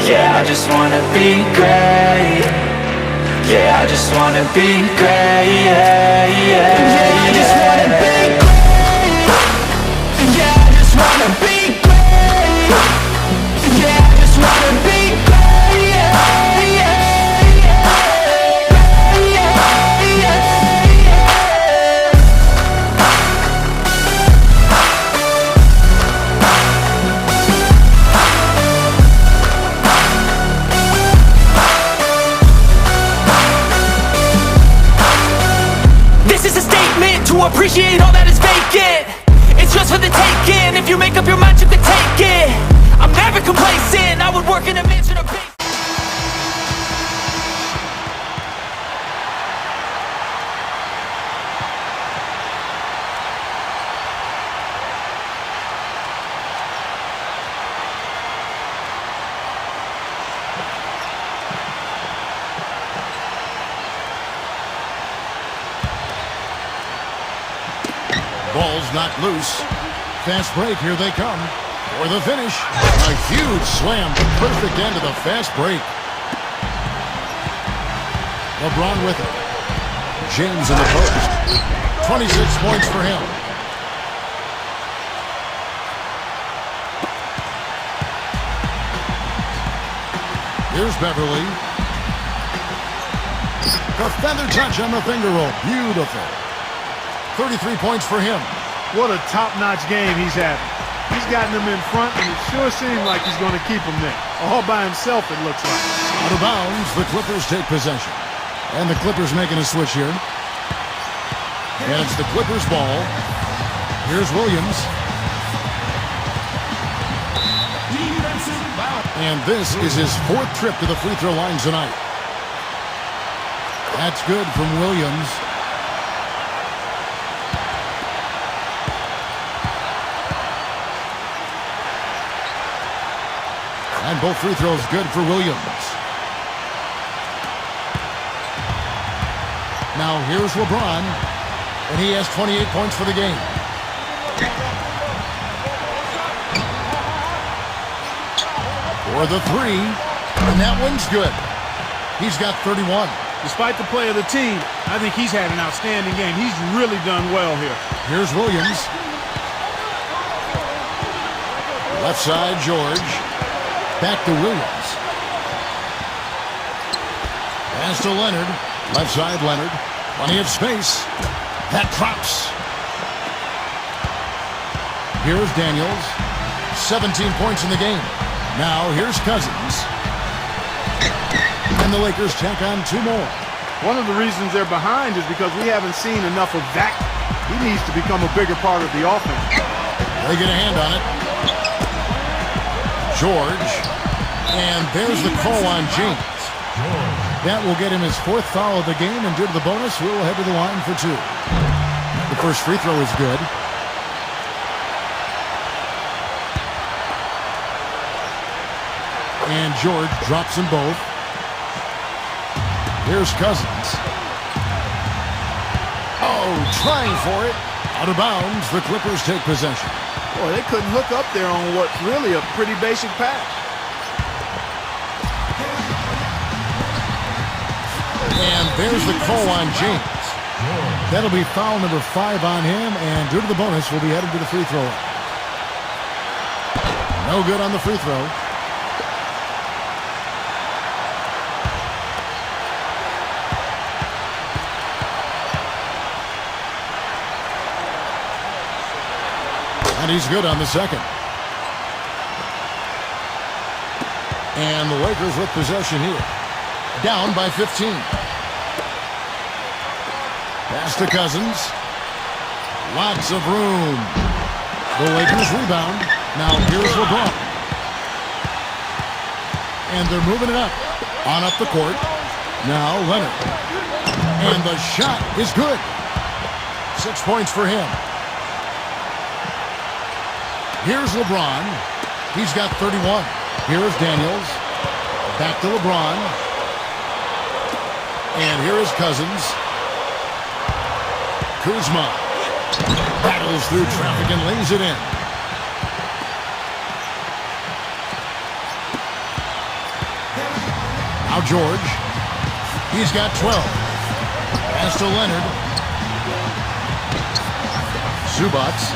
Yeah, I just wanna be great. Yeah, I just wanna be great. Yeah, I just wanna be great. Yeah, I just wanna be great. Yeah, I just wanna be great. To appreciate all that is vacant. It's just for the taking. If you make up your mind, you can take it. I'm never complacent. I would work in a mansion or big. Ball's not loose. Fast break, here they come. For the finish, a huge slam, the perfect end of the fast break. LeBron with it. James in the post. 26 points for him. Here's Beverly. The feather touch on the finger roll. Beautiful. 33 points for him. What a top-notch game he's having. He's gotten them in front, and it sure seems like he's going to keep them there. All by himself, it looks like. Out of bounds, the Clippers take possession. And the Clippers making a switch here. And it's the Clippers ball. Here's Williams. Defensive foul. And this is his fourth trip to the free throw line tonight. That's good from Williams. And both free throws good for Williams. Now here's LeBron. And he has 28 points for the game. For the three. And that one's good. He's got 31. Despite the play of the team, I think he's had an outstanding game. He's really done well here. Here's Williams. Left side, George. Back to Williams. Pass to Leonard. Left side, Leonard. Plenty of space. That drops. Here's Daniels. 17 points in the game. Now here's Cousins. And the Lakers tack on two more. One of the reasons they're behind is because we haven't seen enough of that. He needs to become a bigger part of the offense. They get a hand on it. George. And there's the call on James. That will get him his fourth foul of the game, and due to the bonus, we'll head to the line for two. The first free throw is good. And George drops them both. Here's Cousins. Oh, trying for it. Out of bounds, the Clippers take possession. Boy, they couldn't hook up there on what's really a pretty basic pass. And there's the call on James. That'll be foul number 5 on him, and due to the bonus, we'll be headed to the free throw line. No good on the free throw. And he's good on the second. And the Lakers with possession here. Down by 15. Pass to Cousins. Lots of room. The Lakers rebound. Now here's LeBron. And they're moving it up. On up the court. Now Leonard. And the shot is good. 6 points for him. Here's LeBron. He's got 31. Here's Daniels. Back to LeBron. And here is Cousins. Kuzma battles through traffic and lays it in. Now George. He's got 12. Pass to Leonard. Zubats.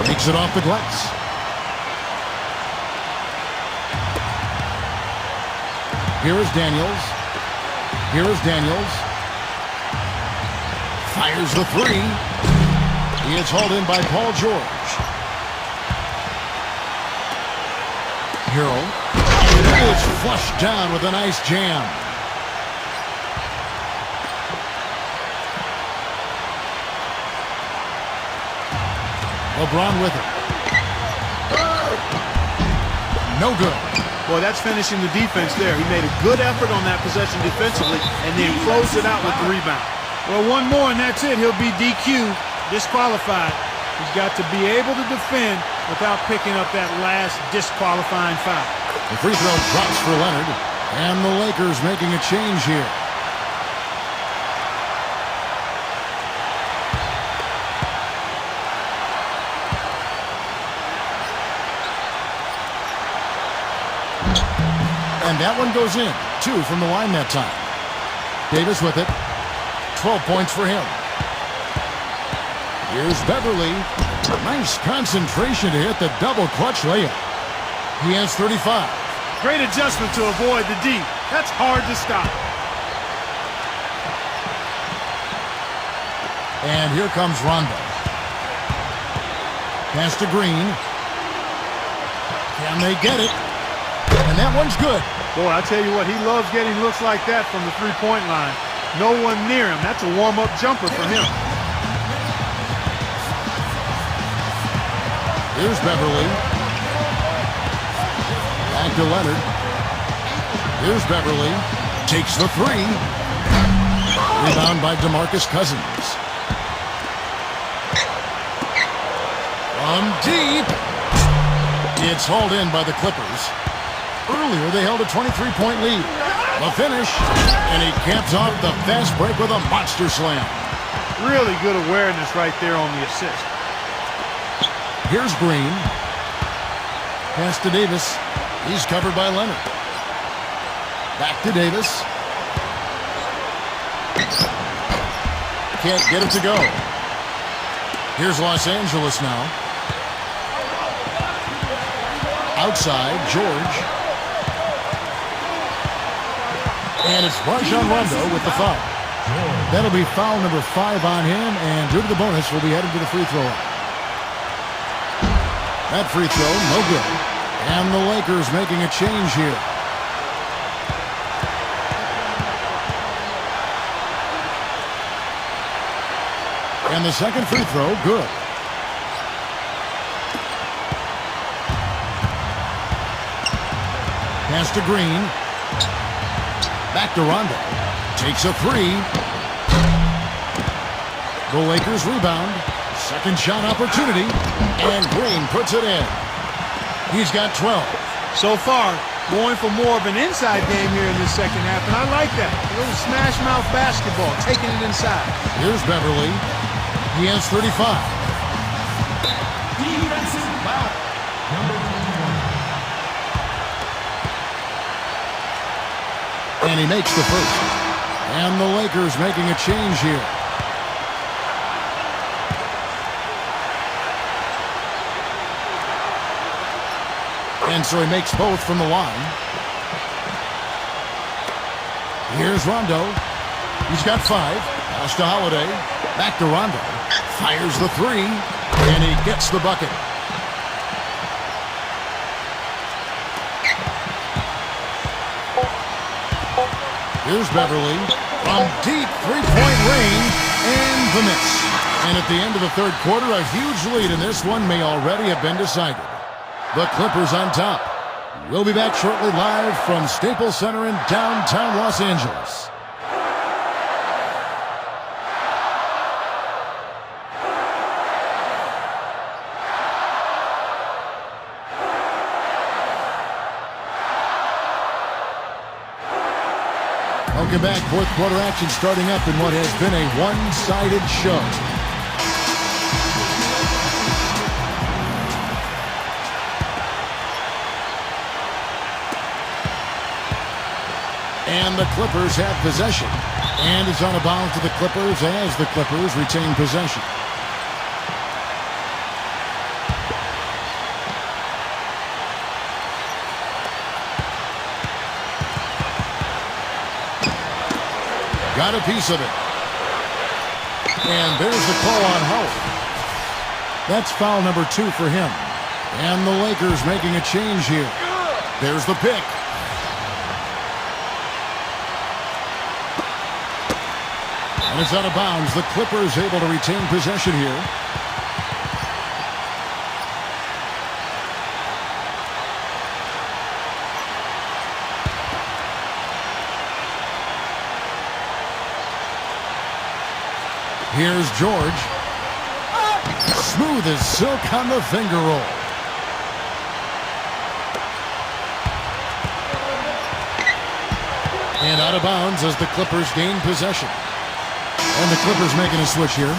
Takes it off the glass. Here is Daniels. Here is Daniels. Fires the three. He is hauled in by Paul George. Hero. And it is flushed down with a nice jam. LeBron with it. No good. Boy, that's finishing the defense there. He made a good effort on that possession defensively and then closed it out with the rebound. Well, one more and that's it. He'll be DQ, disqualified. He's got to be able to defend without picking up that last disqualifying foul. The free throw drops for Leonard, and the Lakers making a change here. And that one goes in. 2 from the line that time. Davis with it. 12 points for him. Here's Beverly. Nice concentration to hit the double clutch layup. He has 35. Great adjustment to avoid the D. That's hard to stop. And here comes Rondo. Pass to Green. Can they get it? And that one's good. Boy, I tell you what, he loves getting looks like that from the three-point line. No one near him. That's a warm-up jumper for him. Here's Beverly. Back to Leonard. Here's Beverly. Takes the three. Rebound by DeMarcus Cousins. From deep. It's hauled in by the Clippers. Earlier, they held a 23-point lead. The finish, and he caps off the fast break with a monster slam. Really good awareness right there on the assist. Here's Green. Pass to Davis. He's covered by Leonard. Back to Davis. Can't get it to go. Here's Los Angeles now. Outside, George. And it's Rajon Rondo with the foul. That'll be foul number 5 on him, and due to the bonus, we'll be headed to the free throw line. That free throw, no good. And the Lakers making a change here. And the second free throw, good. Pass to Green. Back to Rondo. Takes a three. The Lakers rebound. Second shot opportunity. And Green puts it in. He's got 12. So far, going for more of an inside game here in this second half, and I like that. A little smash mouth basketball, taking it inside. Here's Beverly. He has 35. Defensive foul. Number 21. And he makes the first. And the Lakers making a change here. And so he makes both from the line. Here's Rondo. He's got 5. Pass to Holiday. Back to Rondo. Fires the 3. And he gets the bucket. Here's Beverly. From deep three-point range. And the miss. And at the end of the third quarter, a huge lead in this one may already have been decided. The Clippers on top. We'll be back shortly live from Staples Center in downtown Los Angeles. Welcome back. Fourth quarter action starting up in what has been a one-sided show. And the Clippers have possession. And it's on a bounce to the Clippers as the Clippers retain possession. Got a piece of it. And there's the call on Howard. That's foul number 2 for him. And the Lakers making a change here. There's the pick. And it's out of bounds. The Clippers able to retain possession here. Here's George. Smooth as silk on the finger roll. And out of bounds as the Clippers gain possession. And the Clippers making a switch here.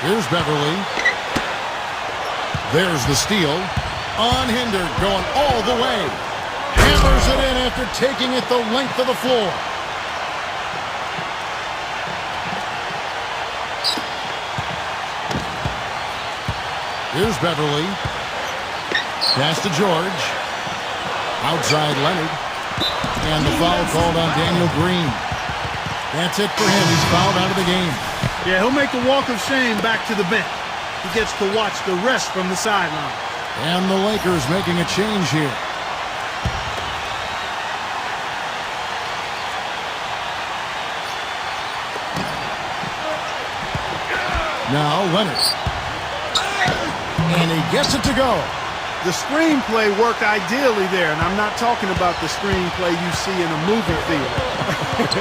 Here's Beverly. There's the steal. Unhindered, going all the way. Hammers it in after taking it the length of the floor. Here's Beverly. Pass to George. Outside Leonard. And the foul called on Daniel Green. That's it for him. He's fouled out of the game. Yeah, he'll make the walk of shame back to the bench. He gets to watch the rest from the sideline. And the Lakers making a change here. Now Leonard. And he gets it to go. The screenplay worked ideally there, and I'm not talking about the screenplay you see in a movie theater.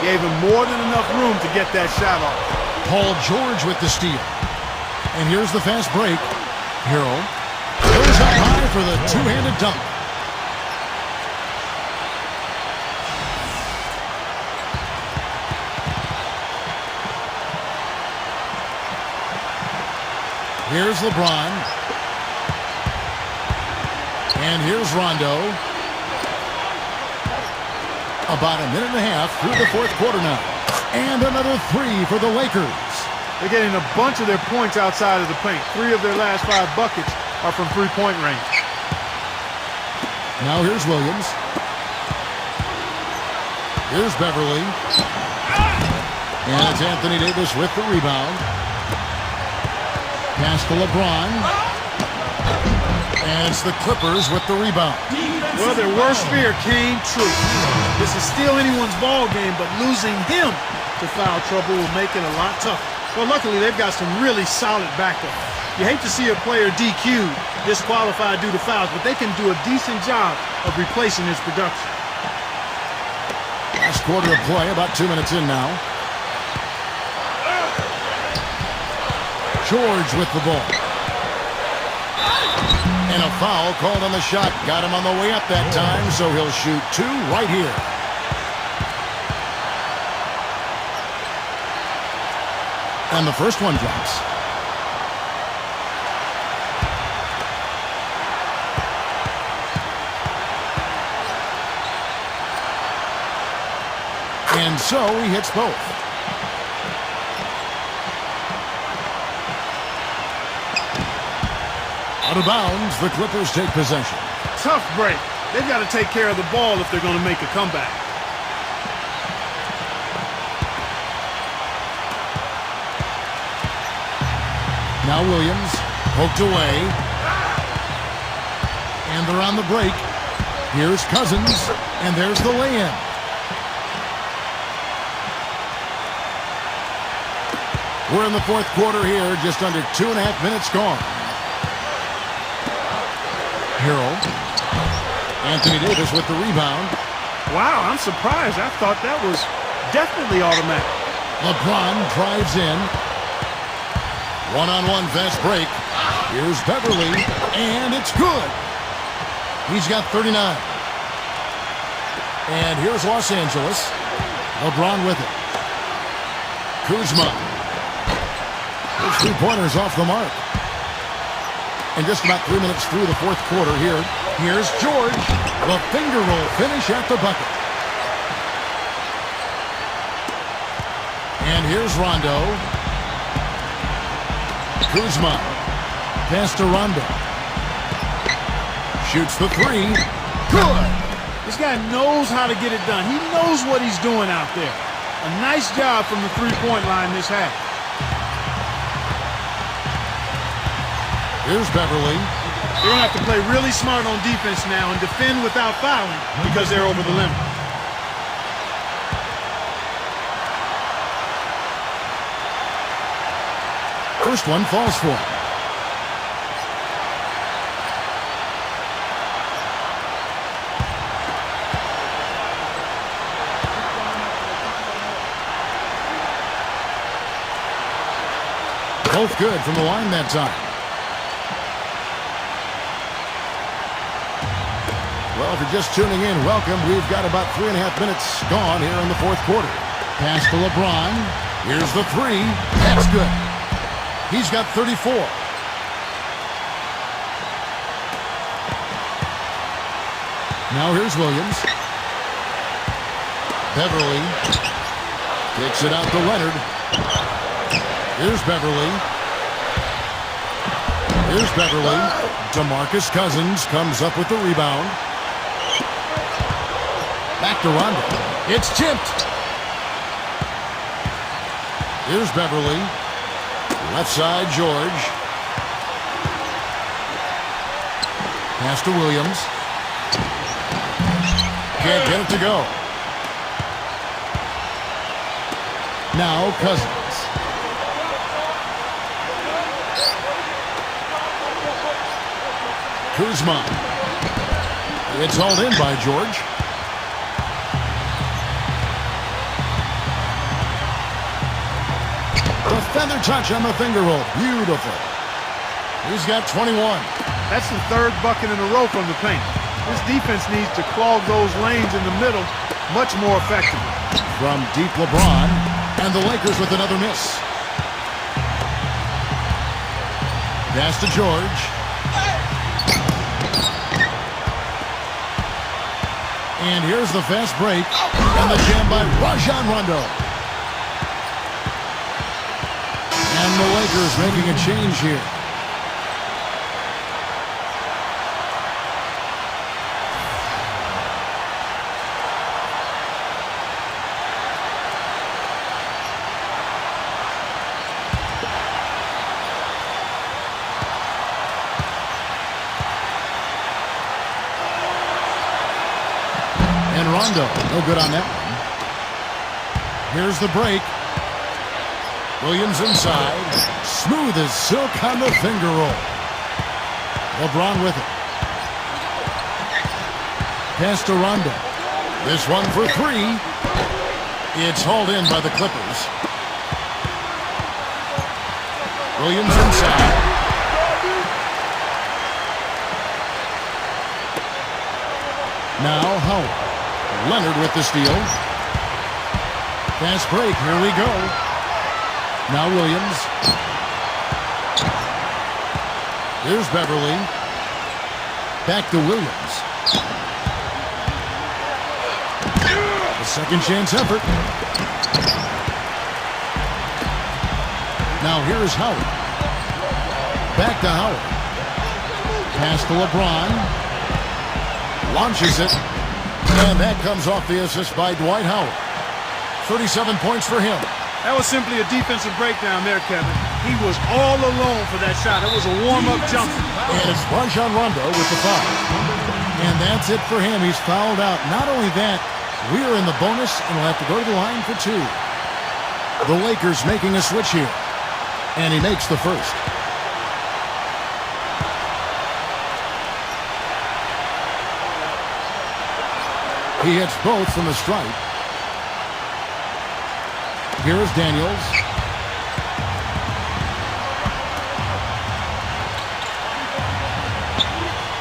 Gave him more than enough room to get that shot off. Paul George with the steal. And here's the fast break. Harrell goes up high for the two-handed dunk. Here's LeBron. And here's Rondo. About a minute and a half through the fourth quarter now. And another 3 for the Lakers. They're getting a bunch of their points outside of the paint. 3 of their last 5 buckets are from three-point range. Now here's Williams. Here's Beverly. And it's Anthony Davis with the rebound. Pass to LeBron. And it's the Clippers with the rebound. Well, their worst fear came true. This is still anyone's ball game, but losing him to foul trouble will make it a lot tougher. Well, luckily, they've got some really solid backup. You hate to see a player DQ'd, disqualified due to fouls, but they can do a decent job of replacing his production. Last quarter of play, about 2 minutes in now. George with the ball. And a foul called on the shot. Got him on the way up that time, so he'll shoot 2 right here. And the first one drops. And so he hits both. Out of bounds, the Clippers take possession. Tough break. They've got to take care of the ball if they're going to make a comeback. Now Williams, poked away. And they're on the break. Here's Cousins, and there's the lay-in. We're in the fourth quarter here, just under 2.5 minutes gone. Harrell. Anthony Davis with the rebound. Wow, I'm surprised. I thought that was definitely automatic. LeBron drives in. One-on-one fast break. Here's Beverly, and it's good. He's got 39. And here's Los Angeles. LeBron with it. Kuzma. Those three-pointers off the mark. And just about 3 minutes through the fourth quarter here. Here's George. The finger roll finish at the bucket. And here's Rondo. Kuzma. Pass to Rondo. Shoots the three. Good. This guy knows how to get it done. He knows what he's doing out there. A nice job from the three-point line this half. Here's Beverly. They're going to have to play really smart on defense now and defend without fouling because they're over the limit. First one falls for him. Both good from the line that time. Well, if you're just tuning in, welcome. We've got about 3.5 minutes gone here in the fourth quarter. Pass to LeBron. Here's the three. That's good. He's got 34. Now here's Williams. Beverly. Kicks it out to Leonard. Here's Beverly. Here's Beverly. DeMarcus Cousins comes up with the rebound. Back to Rondo. It's tipped. Here's Beverly. Left side, George. Pass to Williams. Can't get it to go. Now Cousins. Kuzma. It's hauled in by George. The feather touch on the finger roll. Beautiful. He's got 21. That's the third bucket in a row from the paint. This defense needs to clog those lanes in the middle much more effectively. From deep LeBron, and the Lakers with another miss. Pass to George. And here's the fast break, and the jam by Rajon Rondo. And the Lakers making a change here. And Rondo, no good on that one. Here's the break. Williams inside. Smooth as silk on the finger roll. LeBron with it. Pass to Rondo. This one for three. It's hauled in by the Clippers. Williams inside. Now Howard. Leonard with the steal. Fast break. Here we go. Now Williams. Here's Beverly. Back to Williams. A second chance effort. Now here's Howard. Back to Howard. Pass to LeBron. Launches it. And that comes off the assist by Dwight Howard. 37 points for him. That was simply a defensive breakdown there, Kevin. He was all alone for that shot. It was a warm-up jumper. And it's Rajon Rondo with the foul. And that's it for him. He's fouled out. Not only that, we are in the bonus and we'll have to go to the line for 2. The Lakers making a switch here. And he makes the first. He hits both from the stripe. Here's Daniels.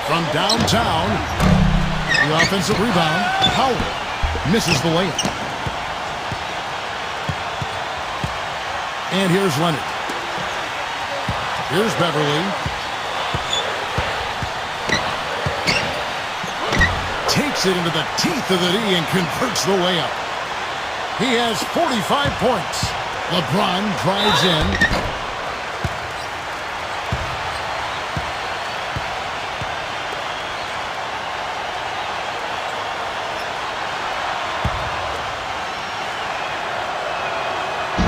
From downtown, the offensive rebound. Howard misses the layup. And here's Leonard. Here's Beverly. Takes it into the teeth of the D and converts the layup. He has 45 points. LeBron drives in.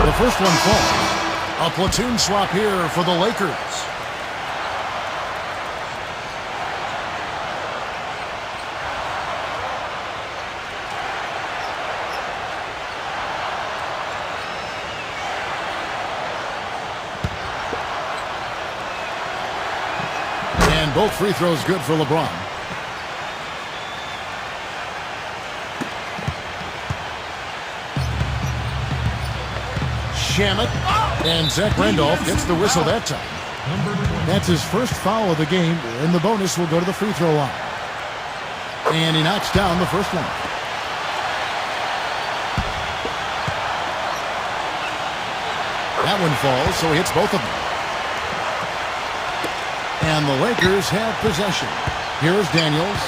The first one falls. A platoon swap here for the Lakers. And both free throws good for LeBron. Shamet, and Zach Randolph gets the whistle that time. That's his first foul of the game, and the bonus will go to the free throw line. And he knocks down the first one. That one falls, so he hits both of them. And the Lakers have possession. Here's Daniels.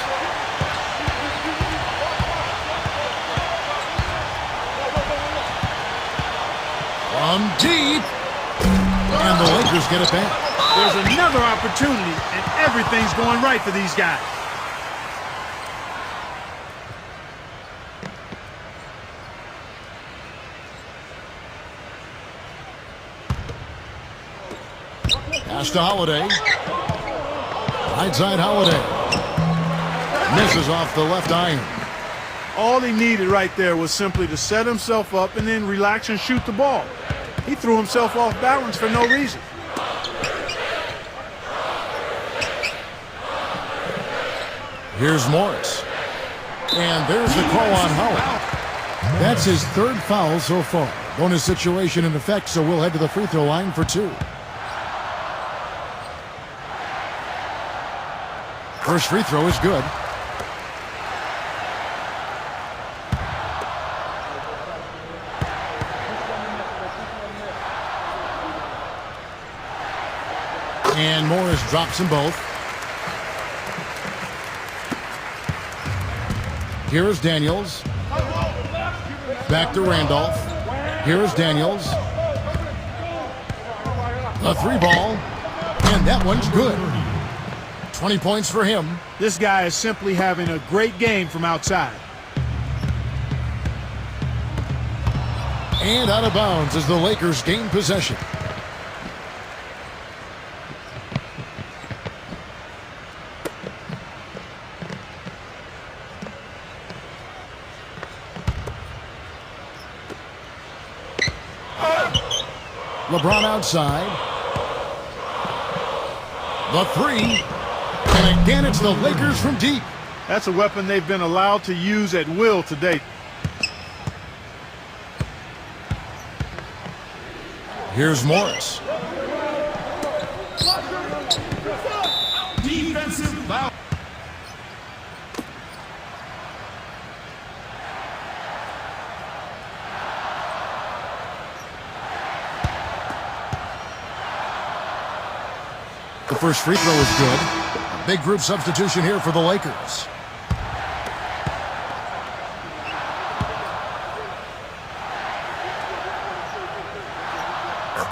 From deep. And the Lakers get it back. There's another opportunity, and everything's going right for these guys. Pass to Holiday. Right side Holiday. Misses off the left iron. All he needed right there was simply to set himself up and then relax and shoot the ball. He threw himself off balance for no reason. Here's Morris. And there's the call on Howard. That's his third foul so far. Bonus situation in effect, so we'll head to the free throw line for 2. First free throw is good. And Morris drops them both. Here's Daniels. Back to Randolph. Here's Daniels. A 3-ball. And that one's good. 20 points for him. This guy is simply having a great game from outside. And out of bounds as the Lakers gain possession. LeBron outside. The 3. And again, it's the Lakers from deep. That's a weapon they've been allowed to use at will to date. Here's Morris. Defensive foul. The first free throw is good. Big group substitution here for the Lakers.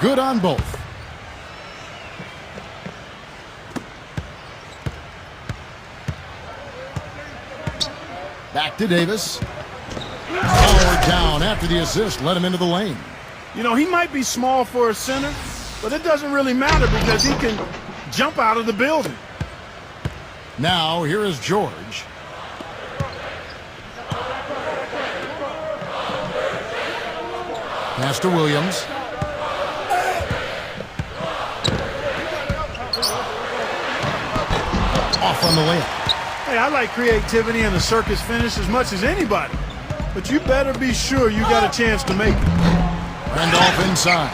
Good on both. Back to Davis. Forward down after the assist. Let him into the lane. You know, he might be small for a center, but it doesn't really matter because he can jump out of the building. Now, here is George. Pass to Williams. Off on the layup. Hey, I like creativity and a circus finish as much as anybody, but you better be sure you got a chance to make it. Randolph inside.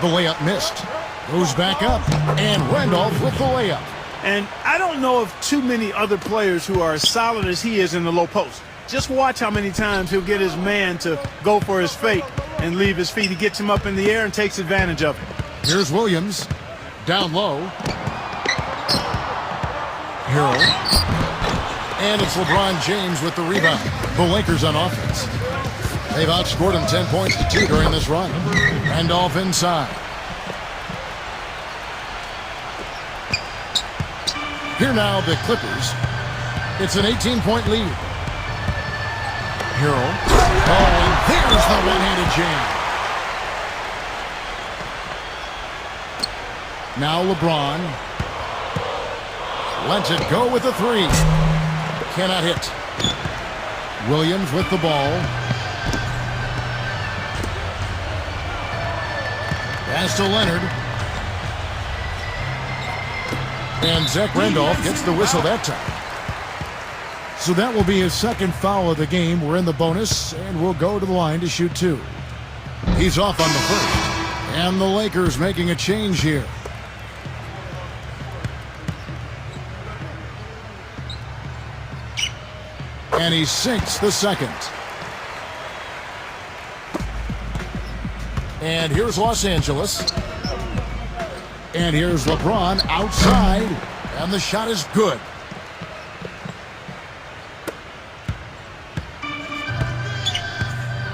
The layup missed. Goes back up. And Randolph with the layup. And I don't know of too many other players who are as solid as he is in the low post. Just watch how many times he'll get his man to go for his fake and leave his feet. He gets him up in the air and takes advantage of it. Here's Williams. Down low. Harrell. And it's LeBron James with the rebound. The Lakers on offense. They've outscored him 10 points to 2 during this run. Randolph inside. Here now, the Clippers. It's an 18-point lead. Harrell. Oh, and there's the one-handed jam. Now LeBron. Lets it go with the three. Cannot hit. Williams with the ball. Pass to Leonard. And Zach Randolph gets the whistle that time. So that will be his second foul of the game. We're in the bonus, and we'll go to the line to shoot 2. He's off on the first. And the Lakers making a change here. And he sinks the second. And here's Los Angeles. And here's LeBron outside. And the shot is good.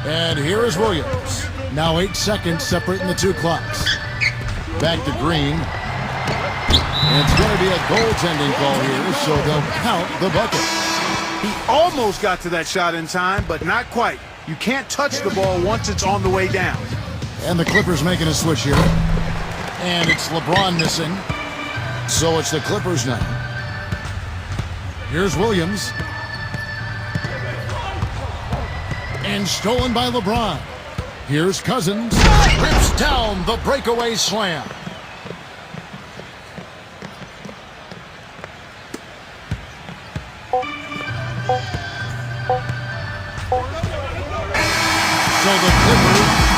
And here is Williams. Now 8 seconds separating the two clocks. Back to Green. And it's going to be a goaltending call here, so they'll count the bucket. He almost got to that shot in time, but not quite. You can't touch the ball once it's on the way down. And the Clippers making a switch here. And it's LeBron missing. So it's the Clippers now. Here's Williams. And stolen by LeBron. Here's Cousins. Rips down the breakaway slam. So the Clippers.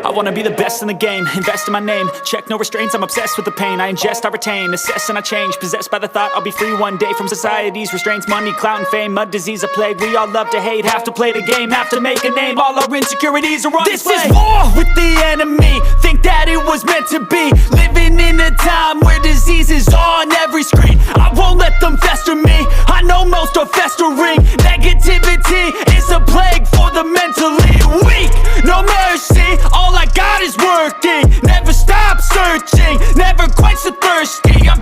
I wanna be the best in the game, invest in my name. Check no restraints, I'm obsessed with the pain. I ingest, I retain, assess and I change. Possessed by the thought I'll be free one day from society's restraints. Money, clout and fame, mud, disease, a plague. We all love to hate, have to play the game, have to make a name. All our insecurities are on display. This is war with the enemy, think that it was meant to be. Living in a time where disease is on every screen. I won't let them fester me, I know most are festering. Negativity is a plague for the mentally weak. No mercy, all I got is working. Never stop searching, never quench the thirsty. I'm